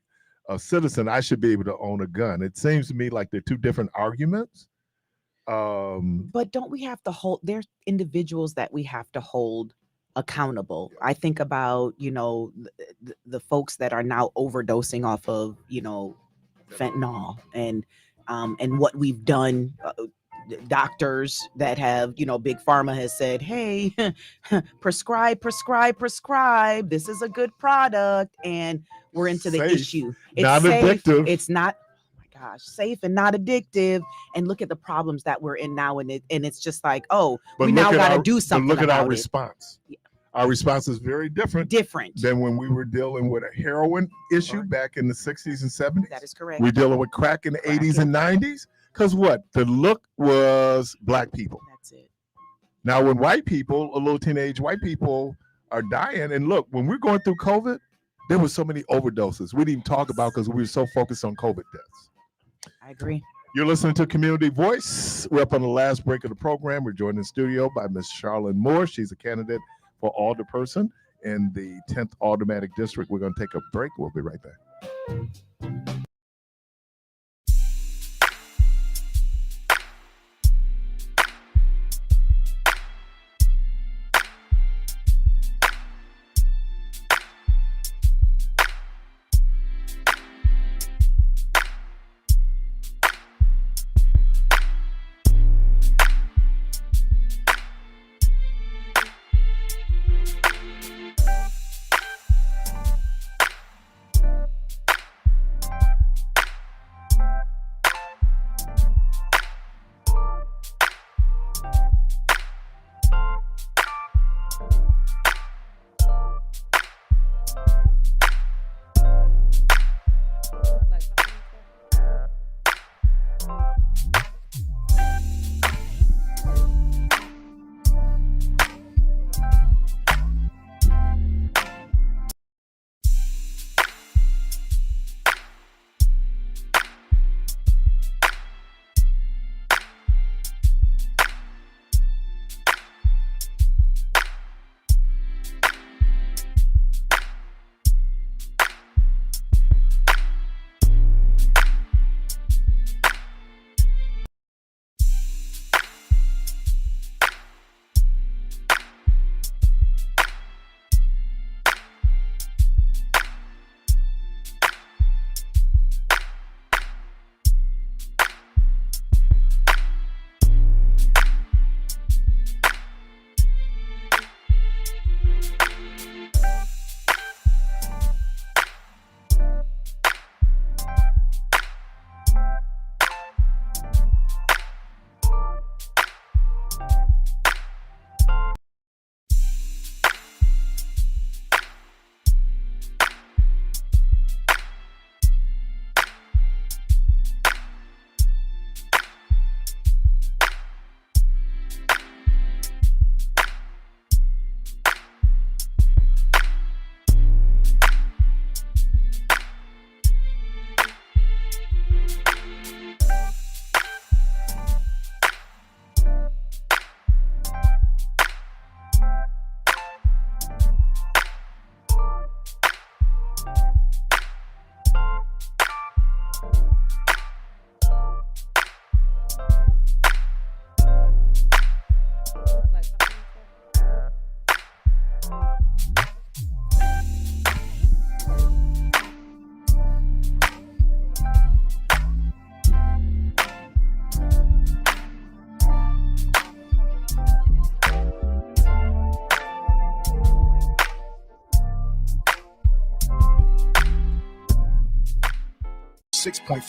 citizen, I should be able to own a gun. It seems to me like they're two different arguments. But don't we have to hold? There's individuals that we have to hold accountable. I think about, you know, the folks that are now overdosing off of, you know, fentanyl and what we've done. Doctors that have, you know, Big Pharma has said, hey, prescribe. This is a good product. And we're into the issue. It's not safe. Addictive. It's not, safe and not addictive. And look at the problems that we're in now. And it's just like, but we now got to do something. But look at our it. response. Yeah. Our response is very different than when we were dealing with a heroin issue back in the 60s and 70s. That is correct. We're dealing with crack in the 80s and 90s. Because what? The look was black people. That's it. Now, when white people, a little teenage white people are dying, and look, when we're going through COVID, there were so many overdoses. We didn't even talk about because we were so focused on COVID deaths. I agree. You're listening to Community Voice. We're up on the last break of the program. We're joined in the studio by Ms. Charlene Moore. She's a candidate for alderperson in the 10th Aldermanic District. We're going to take a break. We'll be right back.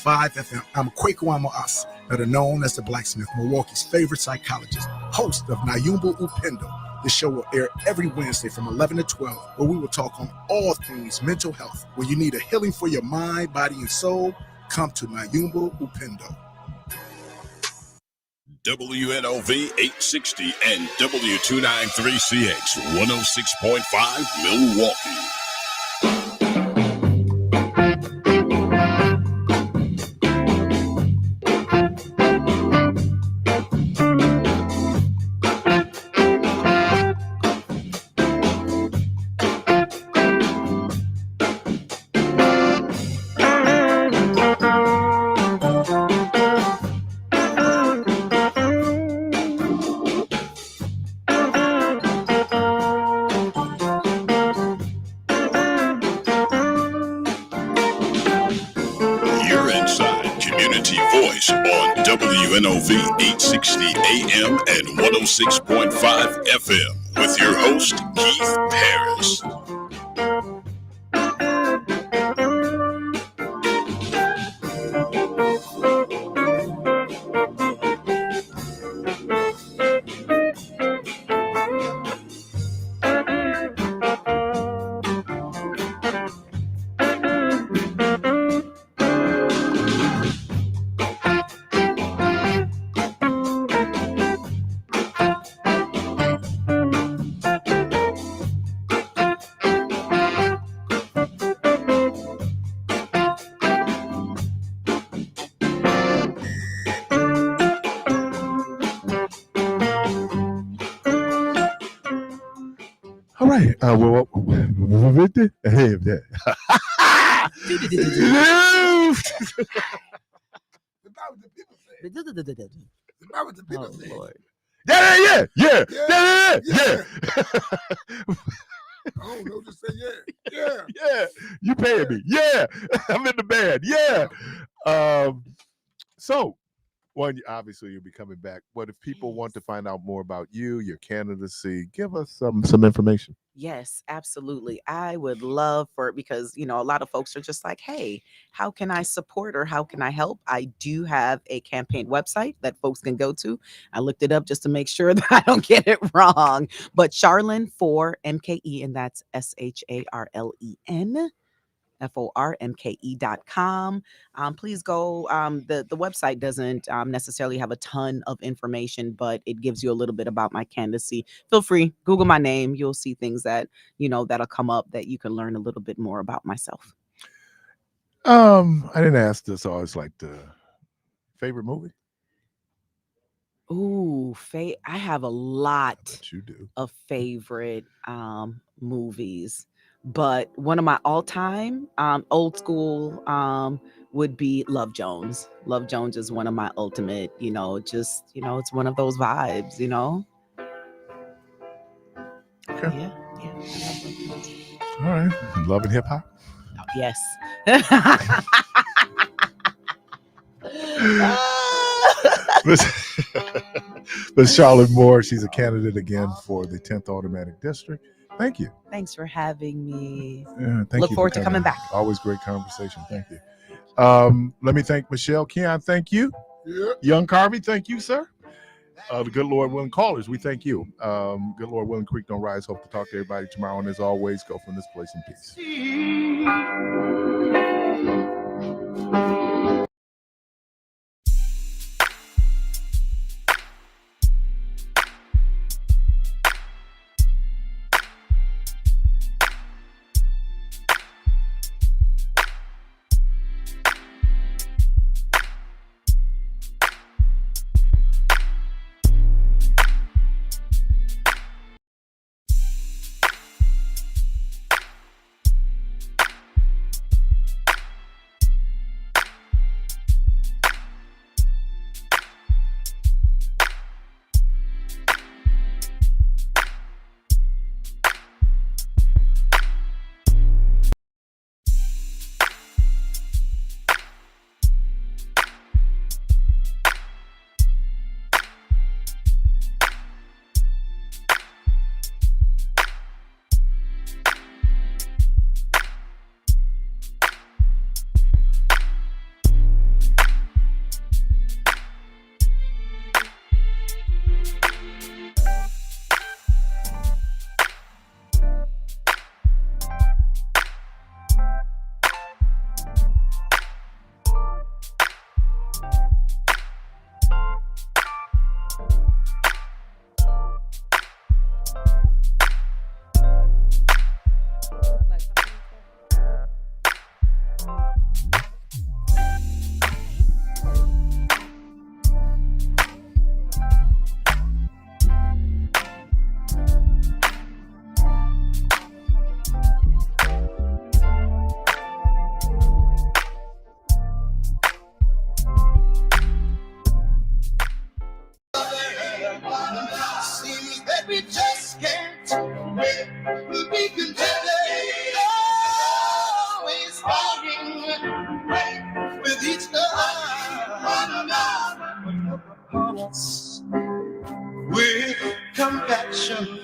FM. I'm Kwaku As, better known as the Blacksmith, Milwaukee's favorite psychologist, host of Nyumba Upendo. This show will air every Wednesday from 11 to 12, where we will talk on all things mental health. When you need a healing for your mind, body, and soul, come to Nyumba Upendo. WNOV 860 and W293CX 106.5 Milwaukee. WNOV 860 AM and 106.5 FM with your host, Keith Parris. right. Well, hey, Lord. Yeah. I don't know, just say yeah. Yeah. You paying me. Yeah. I'm in the band. Yeah. So, one, obviously you'll be coming back. But if people want to find out more about you, your candidacy, give us some information. Yes, absolutely. I would love for it because, a lot of folks are just like, hey, how can I support or how can I help? I do have a campaign website that folks can go to. I looked it up just to make sure that I don't get it wrong. But Charlen for MKE, and that's SHARLEN. FORMKE.com. Please go. The website doesn't necessarily have a ton of information, but it gives you a little bit about my candidacy. Feel free, Google my name. You'll see things that, that'll come up that you can learn a little bit more about myself. I didn't ask this. I always like the favorite movie. Ooh, I have a lot of favorite movies. But one of my all-time old school would be Love Jones. Love Jones is one of my ultimate, it's one of those vibes, Okay. Yeah. All right. Love and hip hop. Yes. But Charlotte Moore, she's a candidate again for the 10th Automatic District. Thank you. Thanks for having me. Look forward to coming back. Always great conversation. Thank you. Let me thank Michelle. Keon, thank you. Yeah. Young Carvey, thank you, sir. The good Lord willing callers, we thank you. Good Lord willing, Creek don't rise. Hope to talk to everybody tomorrow. And as always, go from this place in peace. With compassion